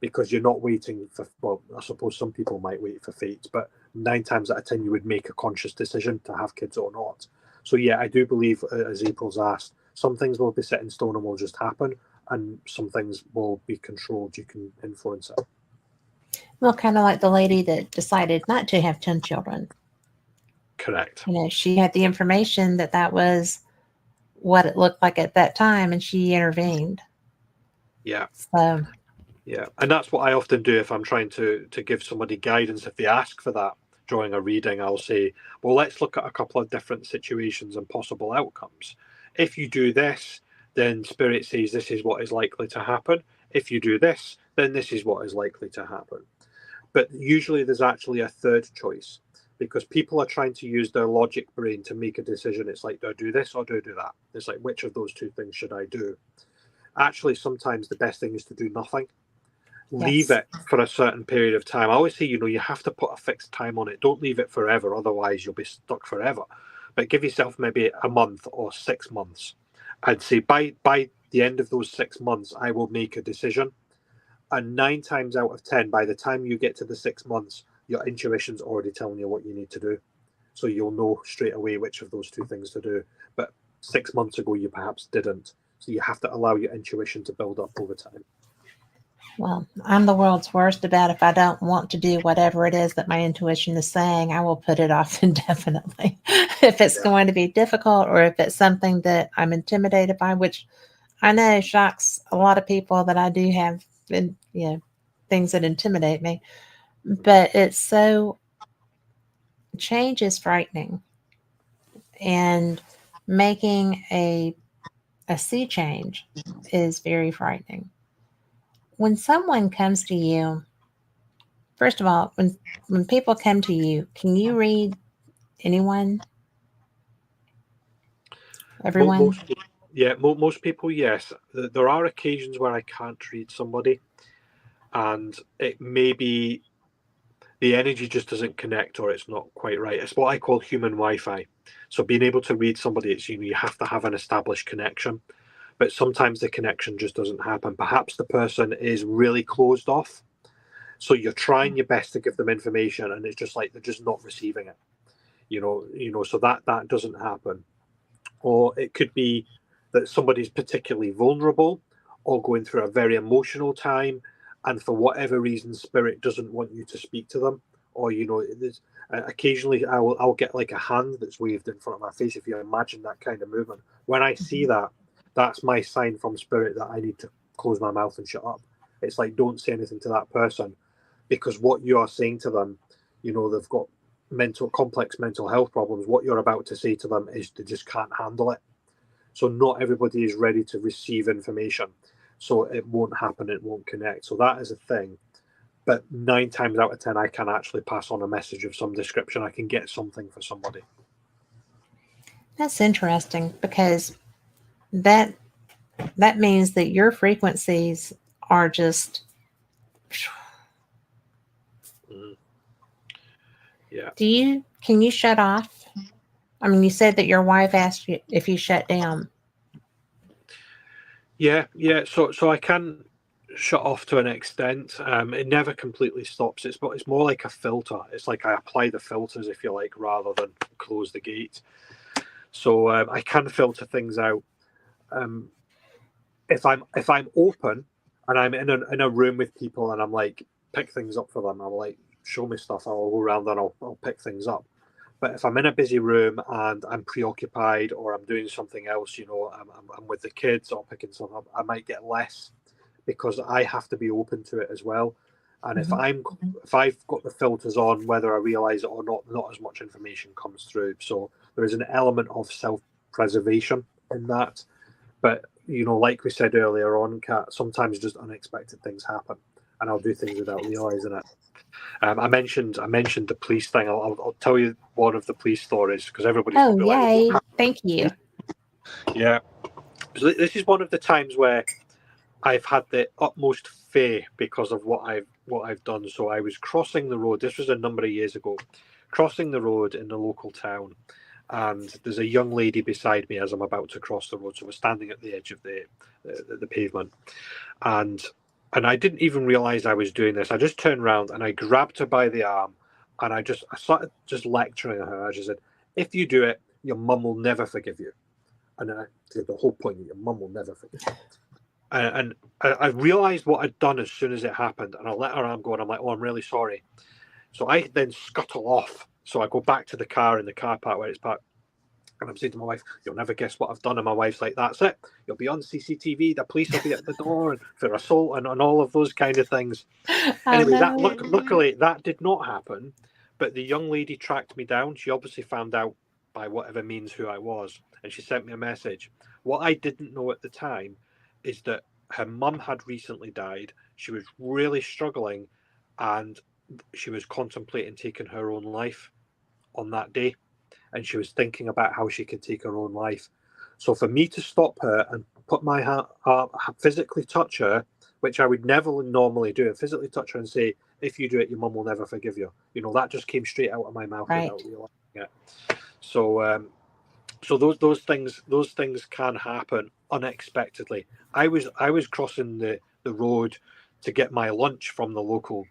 because you're not waiting for, well, I suppose some people might wait for fate, but 9 times out of 10, you would make a conscious decision to have kids or not. So yeah, I do believe, as April's asked, some things will be set in stone and will just happen, and some things will be controlled. You can influence it. Well, kind of like the lady that decided not to have 10 children. Correct. You know, she had the information that that was what it looked like at that time, and she intervened. Yeah. So, yeah, and that's what I often do if I'm trying to give somebody guidance. If they ask for that during a reading, I'll say, well, let's look at a couple of different situations and possible outcomes. If you do this, then Spirit says this is what is likely to happen. If you do this, then this is what is likely to happen. But usually there's actually a third choice, because people are trying to use their logic brain to make a decision. It's like, do I do this or do I do that? It's like, which of those two things should I do? Actually, sometimes the best thing is to do nothing. Leave it for a certain period of time. I always say, you know, you have to put a fixed time on it. Don't leave it forever, otherwise you'll be stuck forever. But give yourself maybe a month or 6 months. I'd say by the end of those 6 months, I will make a decision. And 9 times out of 10, by the time you get to the 6 months, your intuition's already telling you what you need to do. So you'll know straight away which of those two things to do. But 6 months ago, you perhaps didn't. So you have to allow your intuition to build up over time. well, I'm the world's worst about, if I don't want to do whatever it is that my intuition is saying, I will put it off indefinitely. If it's going to be difficult, or if it's something that I'm intimidated by, which I know shocks a lot of people, that I do have, things that intimidate me. But it's so change is frightening, and making a sea change is very frightening. When someone comes to you, first of all, when people come to you, can you read anyone, everyone? Most yeah, most people, yes. There are occasions where I can't read somebody, and it may be the energy just doesn't connect or it's not quite right. It's what I call human Wi-Fi. So being able to read somebody, it's you have to have an established connection, but sometimes the connection just doesn't happen. Perhaps the person is really closed off, so you're trying your best to give them information, and it's just like they're just not receiving it. So that doesn't happen. Or it could be that somebody's particularly vulnerable or going through a very emotional time, and for whatever reason spirit doesn't want you to speak to them. Or there's occasionally I'll get like a hand that's waved in front of my face. If you imagine that kind of movement, when I see that, that's my sign from spirit that I need to close my mouth and shut up. It's like, don't say anything to that person, because what you are saying to them, they've got complex mental health problems. What you're about to say to them is they just can't handle it. So not everybody is ready to receive information, so it won't happen, it won't connect. So that is a thing. But 9 times out of 10 I can actually pass on a message of some description. I can get something for somebody. That's interesting, because that means that your frequencies are just Yeah. Can you shut off? I mean, you said that your wife asked you if you shut down. Yeah. So I can shut off to an extent. It never completely stops. It's more like a filter. It's like I apply the filters, if you like, rather than close the gate. So I can filter things out. If I'm open and I'm in a room with people and I'm like, pick things up for them, I'm like, show me stuff, I'll go around and I'll pick things up. But if I'm in a busy room and I'm preoccupied or I'm doing something else, I'm with the kids or picking something up, I might get less, because I have to be open to it as well. And if I've got the filters on, whether I realize it or not as much information comes through. So there is an element of self-preservation in that. But like we said earlier on, Kat, sometimes just unexpected things happen, and I'll do things without realizing it. I mentioned the police thing. I'll tell you one of the police stories, because everybody's Oh, probably yay. like, Thank you. yeah. So this is one of the times where I've had the utmost fear because of what I've done. So I was crossing the road. This was a number of years ago, crossing the road in the local town, and there's a young lady beside me as I'm about to cross the road. So we're standing at the edge of the pavement, and I didn't even realize I was doing this. I just turned around and I grabbed her by the arm, and I started just lecturing her. I just said, "If you do it, your mum will never forgive you." And I said, the whole point is your mum will never forgive you. And I realized what I'd done as soon as it happened, and I let her arm go, and I'm like, "Oh, I'm really sorry." So I then scuttle off. So I go back to the car in the car park where it's parked, and I'm saying to my wife, "You'll never guess what I've done." And my wife's like, "That's it. You'll be on CCTV. The police will be at the door and for assault and all of those kind of things." Anyway, luckily that did not happen. But the young lady tracked me down. She obviously found out by whatever means who I was, and she sent me a message. What I didn't know at the time is that her mum had recently died. She was really struggling, and she was contemplating taking her own life on that day, and she was thinking about how she could take her own life. So for me to stop her and put my hand, physically touch her, which I would never normally do, and physically touch her and say, "If you do it, your mum will never forgive you." That just came straight out of my mouth without realizing it. So, so those things can happen unexpectedly. I was crossing the road to get my lunch from the local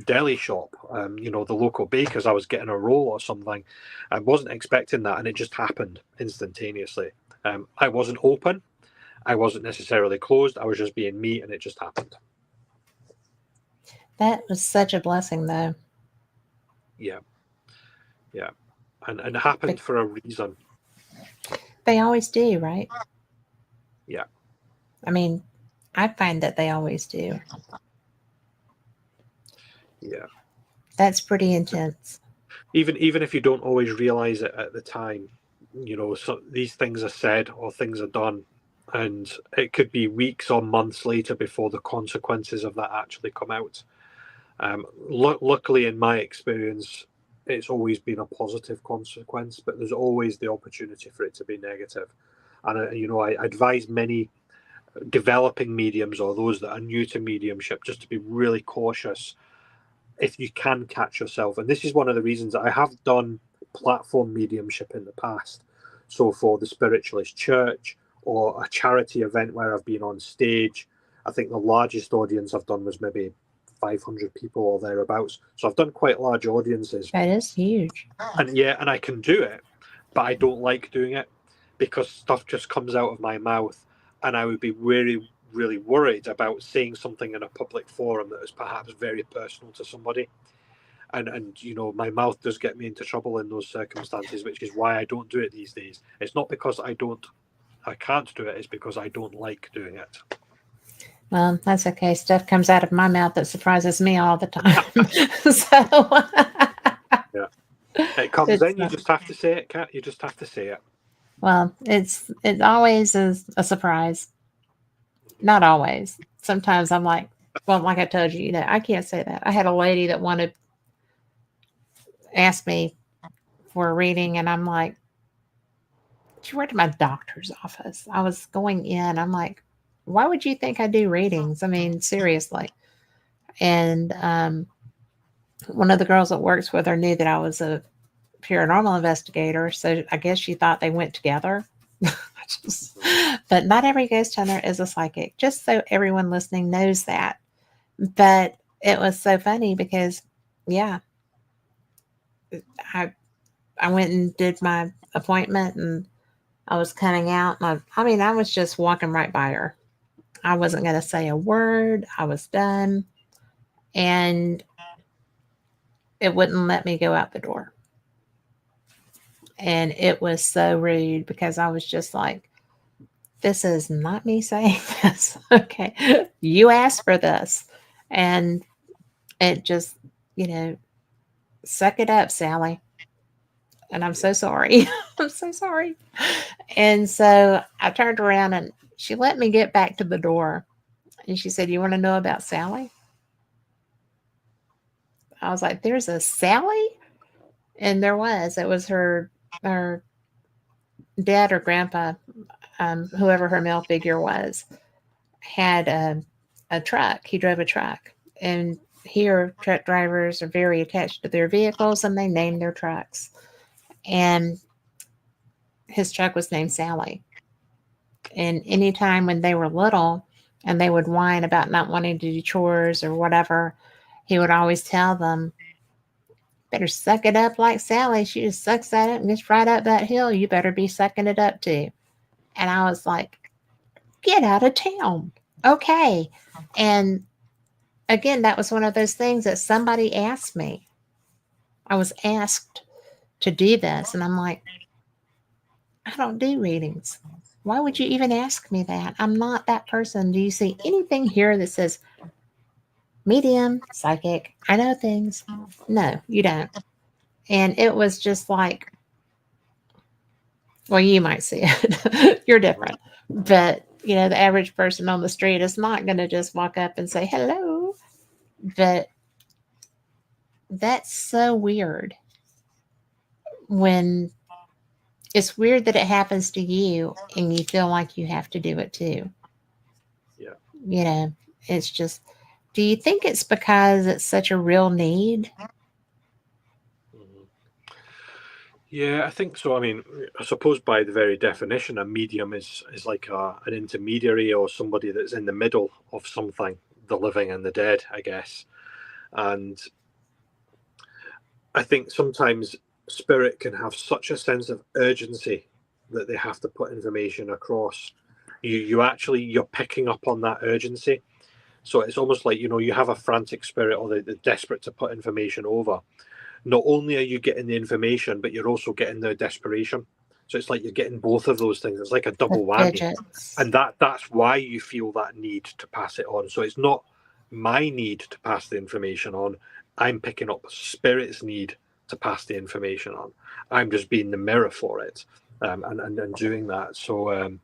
deli shop, the local bakers. I was getting a roll or something. I wasn't expecting that, and it just happened instantaneously. I wasn't open. I wasn't necessarily closed. I was just being me, and it just happened. That was such a blessing, though. Yeah, and it happened for a reason. They always do, right? Yeah. I mean, I find that they always do. Yeah. That's pretty intense. even if you don't always realize it at the time, so these things are said or things are done, and it could be weeks or months later before the consequences of that actually come out. Luckily, in my experience, it's always been a positive consequence, but there's always the opportunity for it to be negative. And I advise many developing mediums or those that are new to mediumship just to be really cautious if you can catch yourself. And this is one of the reasons that I have done platform mediumship in the past. So for the Spiritualist Church or a charity event where I've been on stage, I think the largest audience I've done was maybe 500 people or thereabouts. So I've done quite large audiences. That is huge. And I can do it, but I don't like doing it because stuff just comes out of my mouth, and I would be really, really worried about saying something in a public forum that is perhaps very personal to somebody. And my mouth does get me into trouble in those circumstances, which is why I don't do it these days. It's not because I can't do it, it's because I don't like doing it. Well, that's okay. Stuff comes out of my mouth that surprises me all the time. So yeah, it comes in. You just have to say it, Kat. You just have to say it. Well, it always is a surprise. Not always. Sometimes I'm like, well, like I told you, I can't say that. I had a lady that asked me for a reading, and I'm like, she worked at my doctor's office. I was going in. I'm like, why would you think I do readings? I mean, seriously. And one of the girls that works with her knew that I was a paranormal investigator, so I guess she thought they went together. But not every ghost hunter is a psychic, just so everyone listening knows that. But it was so funny because, yeah, I went and did my appointment, and I was cutting out. And I was just walking right by her. I wasn't going to say a word. I was done. And it wouldn't let me go out the door. And it was so rude because I was just like, this is not me saying this. Okay. You asked for this. And it just, suck it up, Sally. And I'm so sorry. I'm so sorry. And so I turned around and she let me get back to the door. And she said, you want to know about Sally? I was like, there's a Sally? And there was. It was her dad or grandpa, whoever her male figure was, had a truck. He drove a truck. And here, truck drivers are very attached to their vehicles, and they name their trucks. And his truck was named Sally. And anytime when they were little and they would whine about not wanting to do chores or whatever, he would always tell them, better suck it up like Sally. She just sucks that up and gets right up that hill. You better be sucking it up too. And I was like, get out of town. Okay. And again, that was one of those things that somebody asked me. I was asked to do this. And I'm like, I don't do readings. Why would you even ask me that? I'm not that person. Do you see anything here that says medium, psychic, I know things? No, you don't. And it was just like, well, you might see it. You're different. But, the average person on the street is not going to just walk up and say, hello. But that's so weird. When it's weird that it happens to you and you feel like you have to do it too. Yeah. It's just, do you think it's because it's such a real need? Yeah, I think so. I mean, I suppose by the very definition, a medium is like an intermediary or somebody that's in the middle of something, the living and the dead, I guess. And I think sometimes spirit can have such a sense of urgency that they have to put information across. You're picking up on that urgency. So it's almost like, you have a frantic spirit, or they're desperate to put information over. Not only are you getting the information, but you're also getting their desperation. So it's like you're getting both of those things. It's like a double whammy. And that's why you feel that need to pass it on. So it's not my need to pass the information on. I'm picking up spirit's need to pass the information on. I'm just being the mirror for it, and doing that. So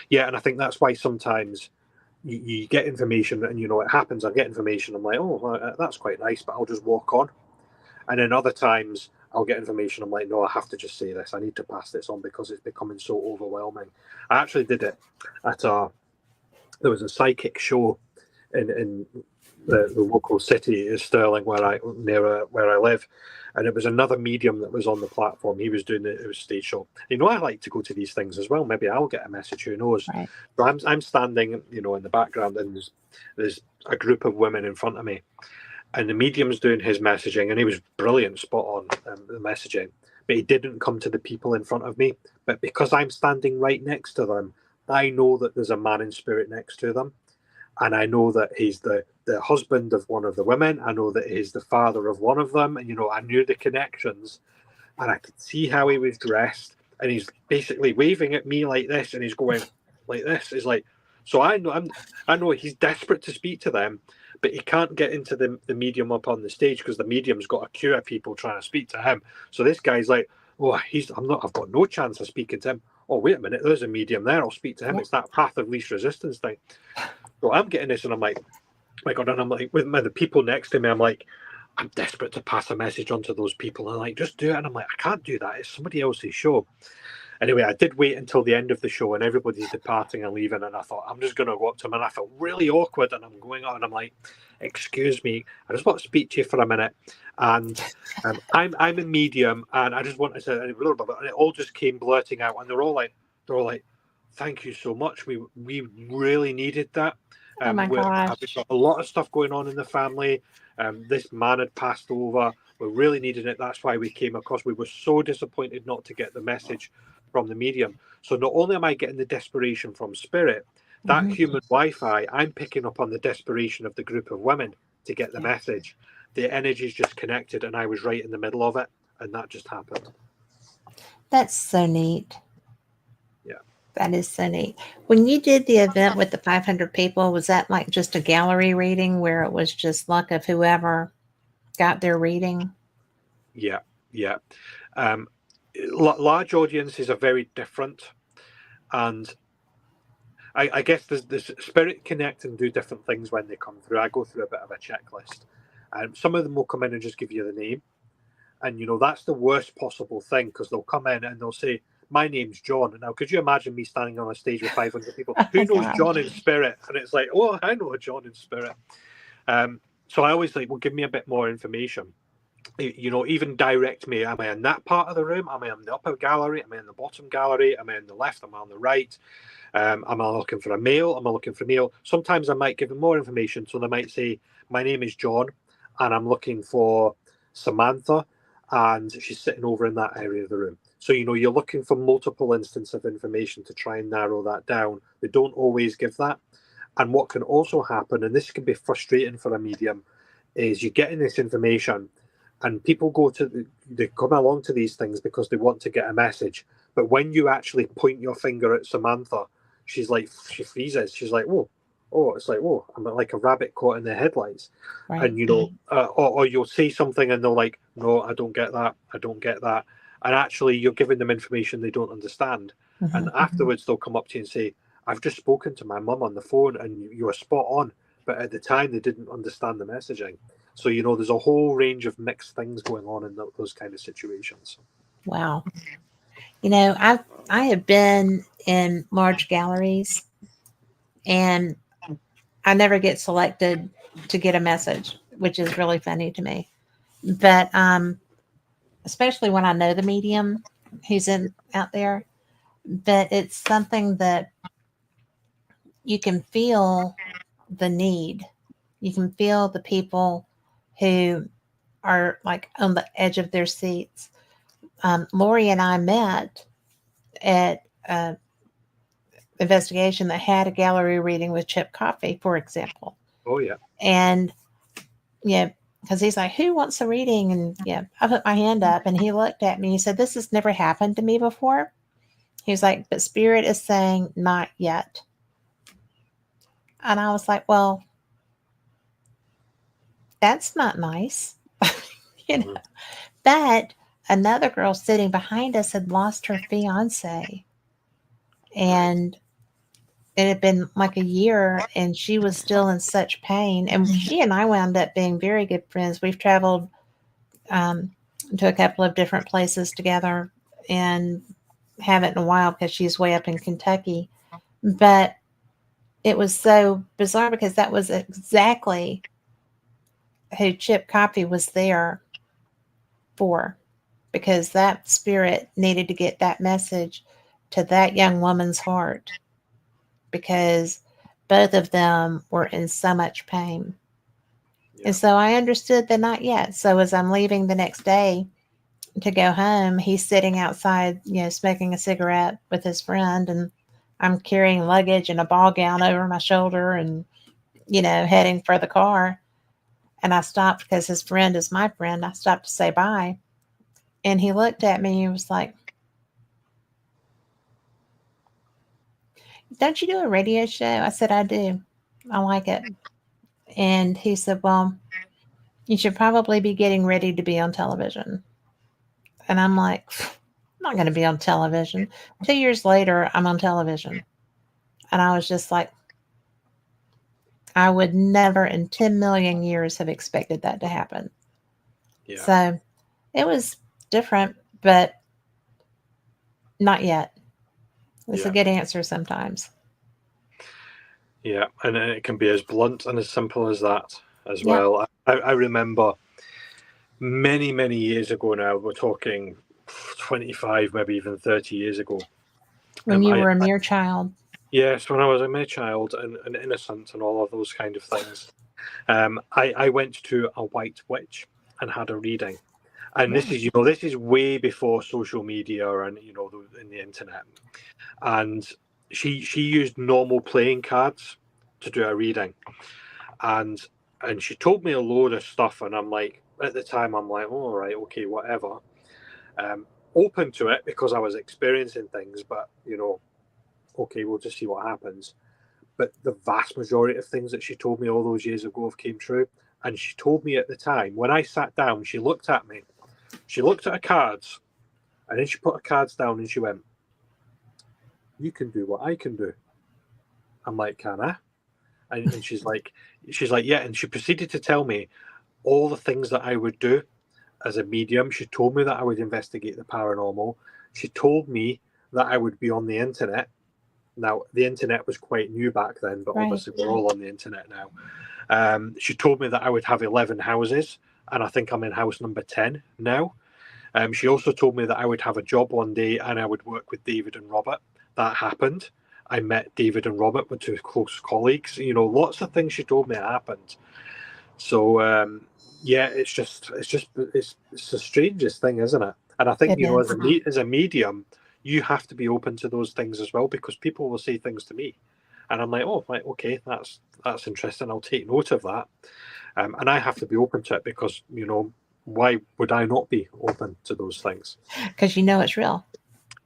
yeah, and I think that's why sometimes you get information, and it happens. I get information, I'm like, oh, that's quite nice, but I'll just walk on. And then other times I'll get information, I'm like, no, I have to just say this. I need to pass this on because it's becoming so overwhelming. I actually did it at there was a psychic show in the local city is Stirling, where I live, and it was another medium that was on the platform. He was doing it was stage show. I like to go to these things as well. Maybe I'll get a message. Who knows? Right. So I'm standing, in the background, and there's a group of women in front of me, and the medium's doing his messaging, and he was brilliant, spot on the messaging. But he didn't come to the people in front of me. But because I'm standing right next to them, I know that there's a man in spirit next to them. And I know that he's the husband of one of the women. I know that he's the father of one of them. And, I knew the connections. And I could see how he was dressed. And he's basically waving at me like this. And he's going like this. He's like, so I know he's desperate to speak to them. But he can't get into the medium up on the stage because the medium's got a queue of people trying to speak to him. So this guy's like, oh, I've got no chance of speaking to him. Oh, wait a minute, there's a medium there. I'll speak to him. Yeah. It's that path of least resistance thing. So I'm getting this, and I'm like, oh my God, and I'm like, with the people next to me, I'm like, I'm desperate to pass a message on to those people. And I'm like, just do it. And I'm like, I can't do that. It's somebody else's show. Anyway, I did wait until the end of the show, and everybody's departing and leaving. And I thought, I'm just going to go up to him. And I felt really awkward. And I'm going on, and I'm like, excuse me, I just want to speak to you for a minute. And I'm a medium, and I just want to say, and it all just came blurting out. And they're all like, thank you so much. We really needed that. Oh my gosh. We've got a lot of stuff going on in the family. This man had passed over. We really needed it. That's why we came across. We were so disappointed not to get the message from the medium. So not only am I getting the desperation from spirit, that human Wi-Fi, I'm picking up on the desperation of the group of women to get the message. The energy's just connected, and I was right in the middle of it, and that just happened. That's so neat. Yeah. That is so neat. When you did the event with the 500 people, was that like just a gallery reading where it was just luck of whoever got their reading? Yeah. Large audiences are very different, and I guess there's spirit connect and do different things when they come through. I go through a bit of a checklist, and some of them will come in and just give you the name, and that's the worst possible thing, because they'll come in and they'll say, my name's John. Now, could you imagine me standing on a stage with 500 people? Who knows John in spirit? And it's like, oh, I know a John in spirit. So I always like, well, give me a bit more information. Even direct me. Am I in that part of the room? Am I in the upper gallery? Am I in the bottom gallery? Am I on the left? Am I on the right? Am I looking for a male? Am I looking for a male? Sometimes I might give them more information. So they might say, my name is John, and I'm looking for Samantha, and she's sitting over in that area of the room. So, you're looking for multiple instances of information to try and narrow that down. They don't always give that. And what can also happen, and this can be frustrating for a medium, is you're getting this information, and people they come along to these things because they want to get a message. But when you actually point your finger at Samantha, she freezes. She's like, oh, it's like, oh, I'm like a rabbit caught in the headlights. Right. And, or you'll say something and they're like, no, I don't get that. I don't get that. And actually you're giving them information they don't understand. And afterwards they'll come up to you and say, I've just spoken to my mum on the phone and you were spot on. But at the time they didn't understand the messaging. So, there's a whole range of mixed things going on in those kind of situations. Wow. I have been in large galleries, and I never get selected to get a message, which is really funny to me. But especially when I know the medium who's out there, but it's something that you can feel the need. You can feel the people who are like on the edge of their seats. Lori and I met at an investigation that had a gallery reading with Chip Coffey, for example. Oh, yeah. And, because he's like, who wants a reading? And, I put my hand up, and he looked at me. He said, this has never happened to me before. He was like, but Spirit is saying not yet. And I was like, well, that's not nice. But another girl sitting behind us had lost her fiance, Right. and it had been like a year, and she was still in such pain. And she and I wound up being very good friends. We've traveled um, to a couple of different places together, and haven't in a while because she's way up in Kentucky. But it was so bizarre because that was exactly who Chip Coffey was there for, because that spirit needed to get that message to that young woman's heart, because both of them were in so much pain. And Yeah. so I understood the not yet. So as I'm leaving the next day to go home, he's sitting outside, smoking a cigarette with his friend, and I'm carrying luggage and a ball gown over my shoulder and, heading for the car. And I stopped because his friend is my friend. I stopped to say bye. And he looked at me and was like, "Don't you do a radio show?" I said, "I do. I like it." And he said, "Well, you should probably be getting ready to be on television." And I'm like, "I'm not going to be on television." 2 years later, I'm on television. And I was just like, I would never in 10 million years have expected that to happen. Yeah. So it was different, but not yet. It's a Yeah. good answer sometimes. Yeah. And it can be as blunt and as simple as that as Yep. well. I remember many, many years ago now, we're talking 25, maybe even 30 years ago. When you I were a mere child. Yes, when I was a mere child and innocent and all of those kind of things, I went to a white witch and had a reading. And this Really? is, this is way before social media and, in the internet. And she used normal playing cards to do a reading. And she told me a load of stuff. And I'm like, at the time, I'm like, oh, all right, okay, whatever. Um, Open to it because I was experiencing things, but, okay, we'll just see what happens. But the vast majority of things that she told me all those years ago have came true. And she told me at the time, when I sat down, she looked at me, she looked at her cards, and then she put her cards down and she went, "You can do what I can do." I'm like, "Can I?" And she's like, "Yeah." And she proceeded to tell me all the things that I would do as a medium. She told me that I would investigate the paranormal. She told me that I would be on the internet. Now, the internet was quite new back then, but Right. obviously we're all on the internet now. She told me that I would have 11 houses, and I think I'm in house number 10 now. She also told me that I would have a job one day and I would work with David and Robert. That happened. I met David and Robert, were two close colleagues. Lots of things she told me happened. So yeah, it's the strangest thing, isn't it? And I think It is. as a medium, you have to be open to those things as well because people will say things to me, and I'm like, oh, right, okay, that's interesting. I'll take note of that, and I have to be open to it because why would I not be open to those things? Because you know it's real.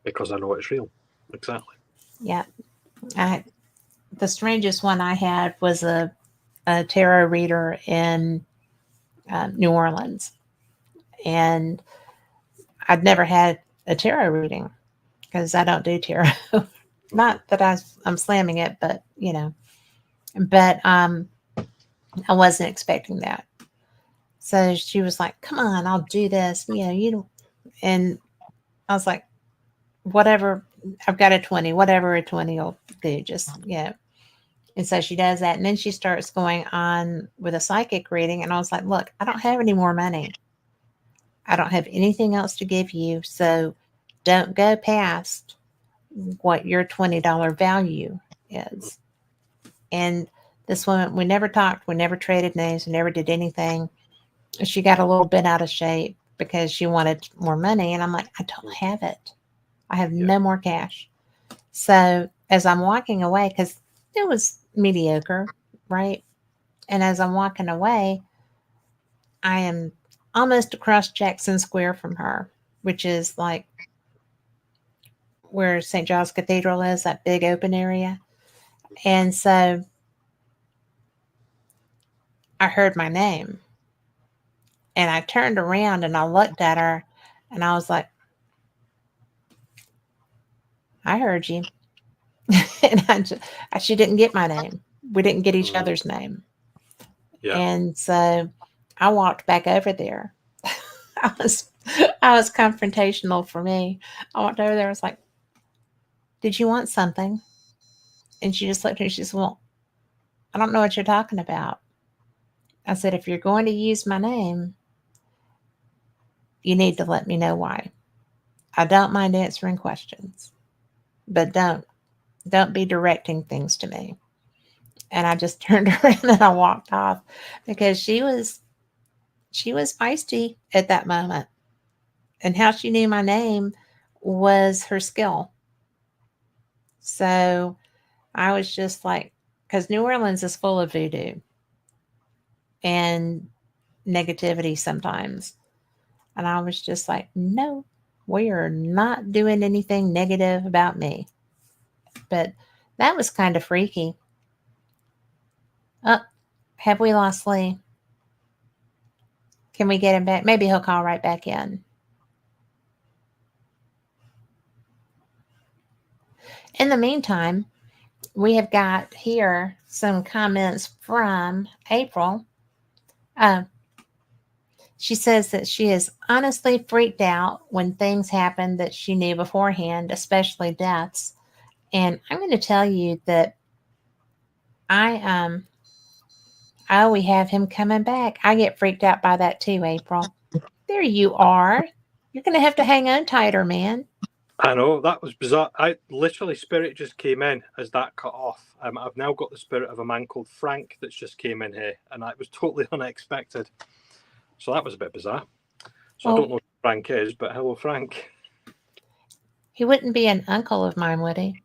Because I know it's real. Exactly. Yeah. I, the strangest one I had was a tarot reader in New Orleans. And I'd never had a tarot reading because I don't do tarot. Not that I'm slamming it, but but I wasn't expecting that. So she was like, "Come on, I'll do this." And I was like, "Whatever. I've got a 20. Whatever a 20 will do. Just And so she does that, and then she starts going on with a psychic reading, and I was like, "Look, I don't have any more money. I don't have anything else to give you, so don't go past what your $20 value is." And this woman, we never talked, we never traded names, we never did anything. She got a little bit out of shape because she wanted more money. And I'm like, "I don't have it. I have Yeah. no more cash." So as I'm walking away, because it was mediocre, right? And as I'm walking away, I am almost across Jackson Square from her, which is like where St. Giles Cathedral is, that big open area. And so I heard my name, and I turned around and I looked at her, And I was like, I heard you. And she didn't get my name. We didn't get each other's name. Yeah. And so I walked back over there. I was I was confrontational for me. I walked over there. I was like, "Did you want something?" And she just looked at me. She said, "Well, I don't know what you're talking about." I said, "If you're going to use my name, you need to let me know why. I don't mind answering questions, but don't be directing things to me." And I just turned around and I walked off because she was feisty at that moment. And how she knew my name was her skill. So I was just like, because New Orleans is full of voodoo and negativity sometimes. And I was just like, no, we are not doing anything negative about me. But that was kind of freaky. Oh, have we lost Lee? Can we get him back? Maybe he'll call right back in. In the meantime, we have got here some comments from April. She says that she is honestly freaked out when things happen that she knew beforehand, especially deaths. And I'm going to tell you that I we have him coming back. I get freaked out by that too, April. There you are. You're going to have to hang on tighter, man. I know, that was bizarre. I literally, spirit just came in as that cut off. I've now got the spirit of a man called Frank that's just came in here, and that was totally unexpected. So that was a bit bizarre. So I don't know who Frank is, but hello, Frank. He wouldn't be an uncle of mine, would he?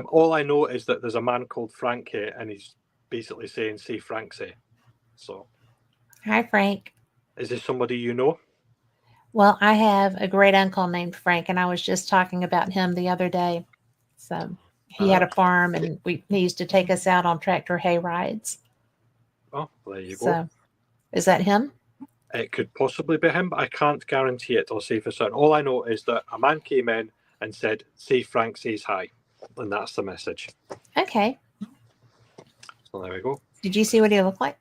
All I know is that there's a man called Frank here, and he's basically saying, "See Frank say." So, hi, Frank. Is this somebody you know? Well, I have a great uncle named Frank, and I was just talking about him the other day. So he had a farm, and he used to take us out on tractor hay rides. Oh, there you go. So, is that him? It could possibly be him, but I can't guarantee it or say for certain. All I know is that a man came in and said, "See Frank says hi," and that's the message. Okay. So there we go. Did you see what he looked like?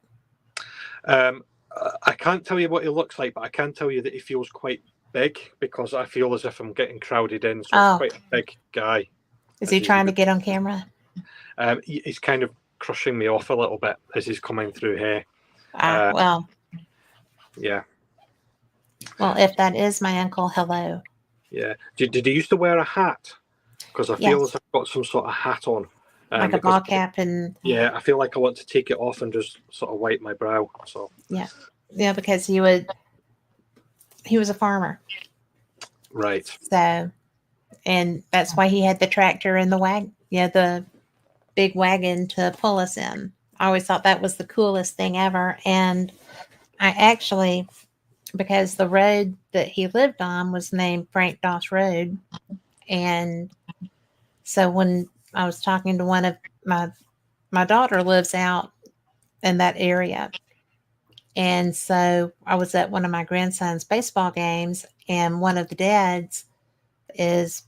I can't tell you what he looks like, but I can tell you that he feels quite big because I feel as if I'm getting crowded in. So it's quite a big guy. Is he trying to get on camera? He's kind of crushing me off a little bit as he's coming through here. Well. Yeah. Well, if that is my uncle, hello. Yeah. Did he used to wear a hat? Because I feel as I've got some sort of hat on. Like a ball cap and... Yeah, I feel like I want to take it off and just sort of wipe my brow. So yeah, because he was a farmer. Right. So, and that's why he had the tractor and the wagon, the big wagon to pull us in. I always thought that was the coolest thing ever. And I actually, because the road that he lived on was named Frank Doss Road. And so when I was talking to one of my daughter lives out in that area. And so I was at one of my grandson's baseball games, and one of the dads is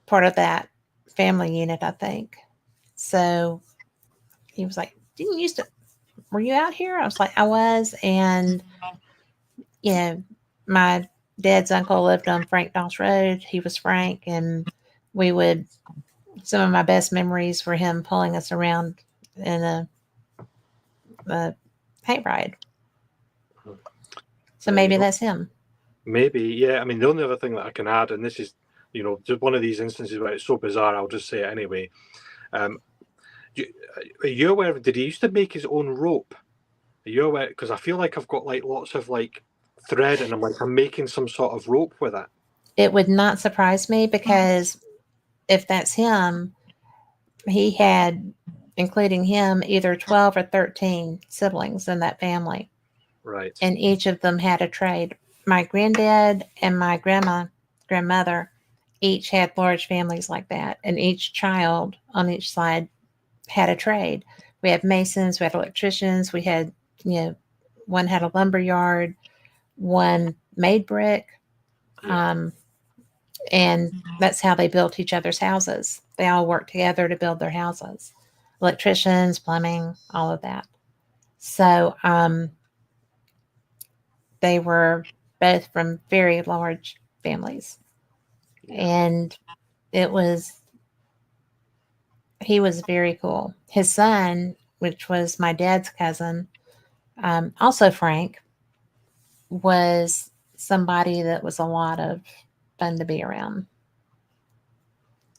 part of that family unit, I think. So he was like, were you out here? I was like, I was. And, my dad's uncle lived on Frank Doss Road. He was Frank. And some of my best memories were him pulling us around in a hayride. So maybe that's him. Maybe, yeah. I mean, the only other thing that I can add, and this is, just one of these instances where it's so bizarre, I'll just say it anyway. Are you aware of, did he used to make his own rope? Are you aware? Because I feel like I've got like lots of like thread, and I'm making some sort of rope with it. It would not surprise me, because if that's him, he had, including him, either 12 or 13 siblings in that family. Right. And each of them had a trade. My granddad and my grandmother each had large families like that. And each child on each side had a trade. We had masons, we had electricians, we had, one had a lumber yard, one made brick. Yeah. And that's how they built each other's houses. They all worked together to build their houses, electricians, plumbing, all of that. So they were both from very large families. Yeah. And it was, he was very cool. His son, which was my dad's cousin, also Frank, was somebody that was a lot of fun to be around.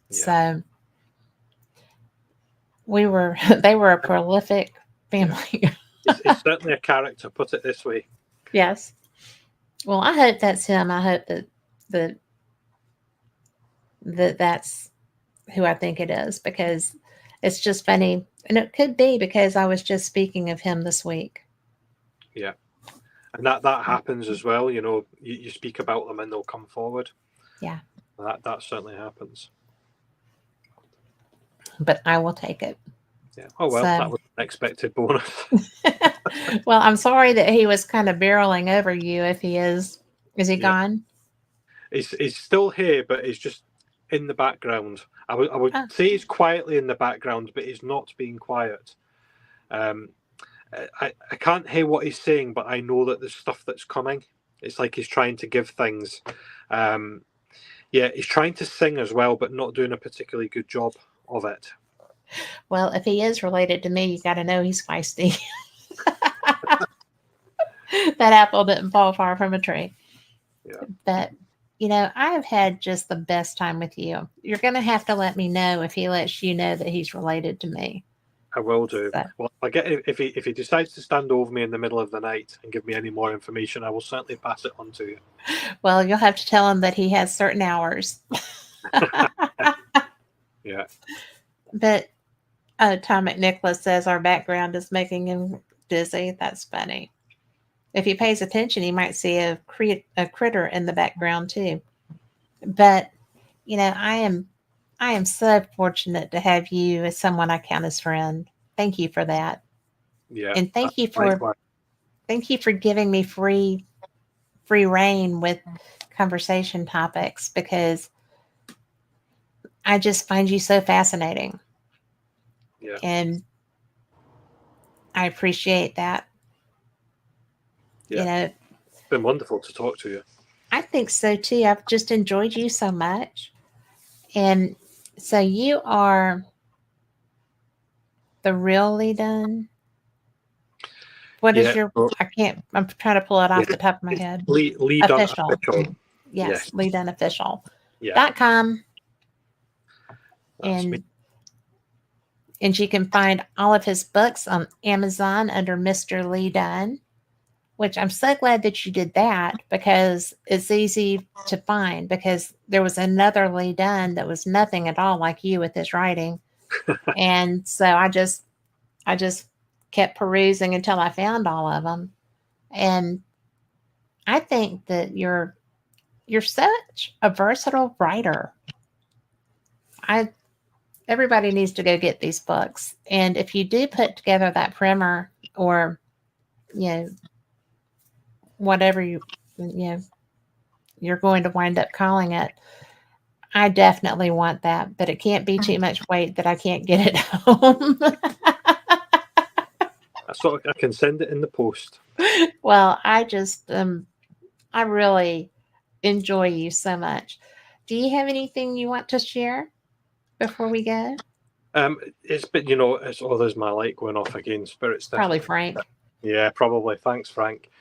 Yeah. So they were a prolific Yeah. family. It's certainly a character, put it this way. Yes. Well, I hope that's him. I hope that that's who I think it is, because it's just funny, and it could be because I was just speaking of him this week. Yeah. And that happens as well. You speak about them and they'll come forward. Yeah. That certainly happens. But I will take it. Yeah. Oh well, So, that was an unexpected bonus. well, I'm sorry that he was kind of barreling over you. If he is he Yeah. gone? He's still here, but he's just in the background. I would say he's quietly in the background, but he's not being quiet. I can't hear what he's saying, but I know that there's stuff that's coming. It's like he's trying to give things. Yeah, he's trying to sing as well, but not doing a particularly good job of it. Well, if he is related to me, you got to know he's feisty. That apple didn't fall far from a tree. Yeah. But, I have had just the best time with you. You're going to have to let me know if he lets you know that he's related to me. I will do. So. Well, if he decides to stand over me in the middle of the night and give me any more information, I will certainly pass it on to you. Well, you'll have to tell him that he has certain hours. Yeah. But Tom McNicholas says our background is making him dizzy. That's funny. If he pays attention, he might see a critter in the background too. But I am so fortunate to have you as someone I count as friend. Thank you for that. Yeah. And thank you for giving me free reign with conversation topics, because I just find you so fascinating. Yeah. And I appreciate that. Yeah. It's been wonderful to talk to you. I think so too. I've just enjoyed you so much. And so you are the real Lee Dunn. What is your? I'm trying to pull it off the top of my head. Lee Dunn official. Yes, Lee Dunn official. Yeah. .com. That's me. And you can find all of his books on Amazon under Mr. Lee Dunn, which I'm so glad that you did that, because it's easy to find, because there was another Lee Dunn that was nothing at all like you with his writing. And so I just kept perusing until I found all of them. And I think that you're such a versatile writer. Everybody needs to go get these books. And if you do put together that primer, or whatever you're going to wind up calling it, I definitely want that, but it can't be too much weight that I can't get it home. I can send it in the post. Well, I just I really enjoy you so much. Do you have anything you want to share before we go? It's been, it's there's my light going off again. Spirit's Probably Frank. Yeah, probably. Thanks, Frank.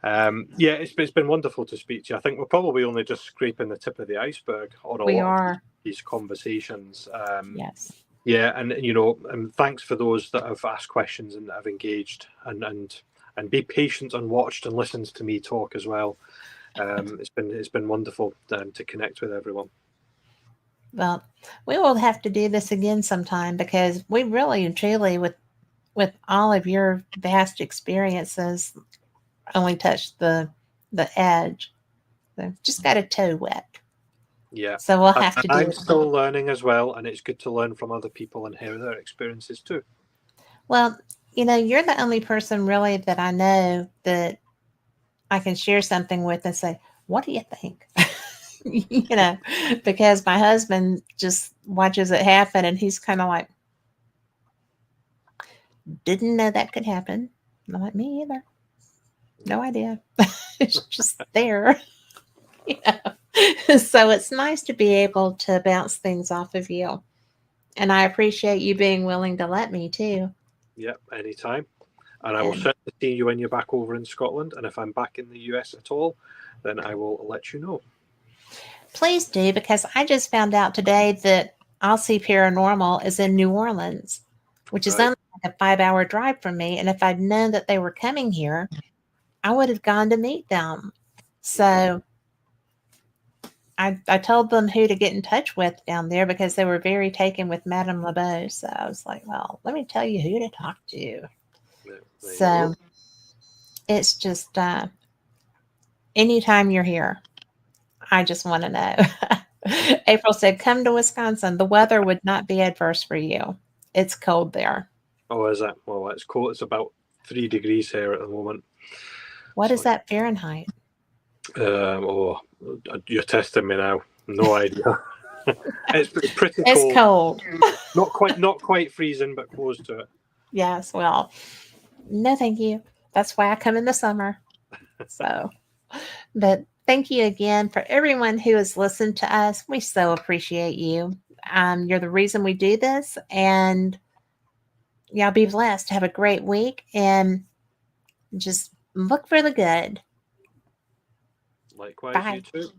Yeah, it's been wonderful to speak to you. I think we're probably only just scraping the tip of the iceberg on a lot of these conversations. Yes. Yeah, and thanks for those that have asked questions and that have engaged and be patient and watched and listened to me talk as well. It's been wonderful to connect with everyone. Well, we will have to do this again sometime, because we really and truly, with all of your vast experiences, only touched the edge. So just got a toe wet. Yeah. So we'll have to do it. I'm still learning as well, and it's good to learn from other people and hear their experiences too. Well, you're the only person really that I know that I can share something with and say, "What do you think?" You know, because my husband just watches it happen and he's kind of like, "Didn't know that could happen." And I'm like, "Me either. No idea." It's just there. You know? So it's nice to be able to bounce things off of you. And I appreciate you being willing to let me too. Yep, anytime. And I will And certainly see you when you're back over in Scotland. And if I'm back in the US at all, then I will let you know. please do, because I just found out today that I'll See Paranormal is in New Orleans, which is Right. only like a 5 hour drive from me. And if I'd known that they were coming here, I would have gone to meet them. So I told them who to get in touch with down there because they were very taken with Madame LeBeau. So I was like, well, let me tell you who to talk to. Yeah, there you So go. it's just anytime you're here, I just want to know. April said, come to Wisconsin. The weather would not be adverse for you. It's cold there. Oh, is it? Well, it's cold. It's about 3 degrees here at the moment. What is So, that Fahrenheit? oh, you're testing me now. No idea. It's pretty It's cold. cold. Not quite freezing, but close to it. Yes. Well, no, thank you. That's why I come in the summer. So, but thank you again for everyone who has listened to us. We so appreciate you. You're the reason we do this, and y'all be blessed. Have a great week, and just look for the good. Likewise, you Bye. too.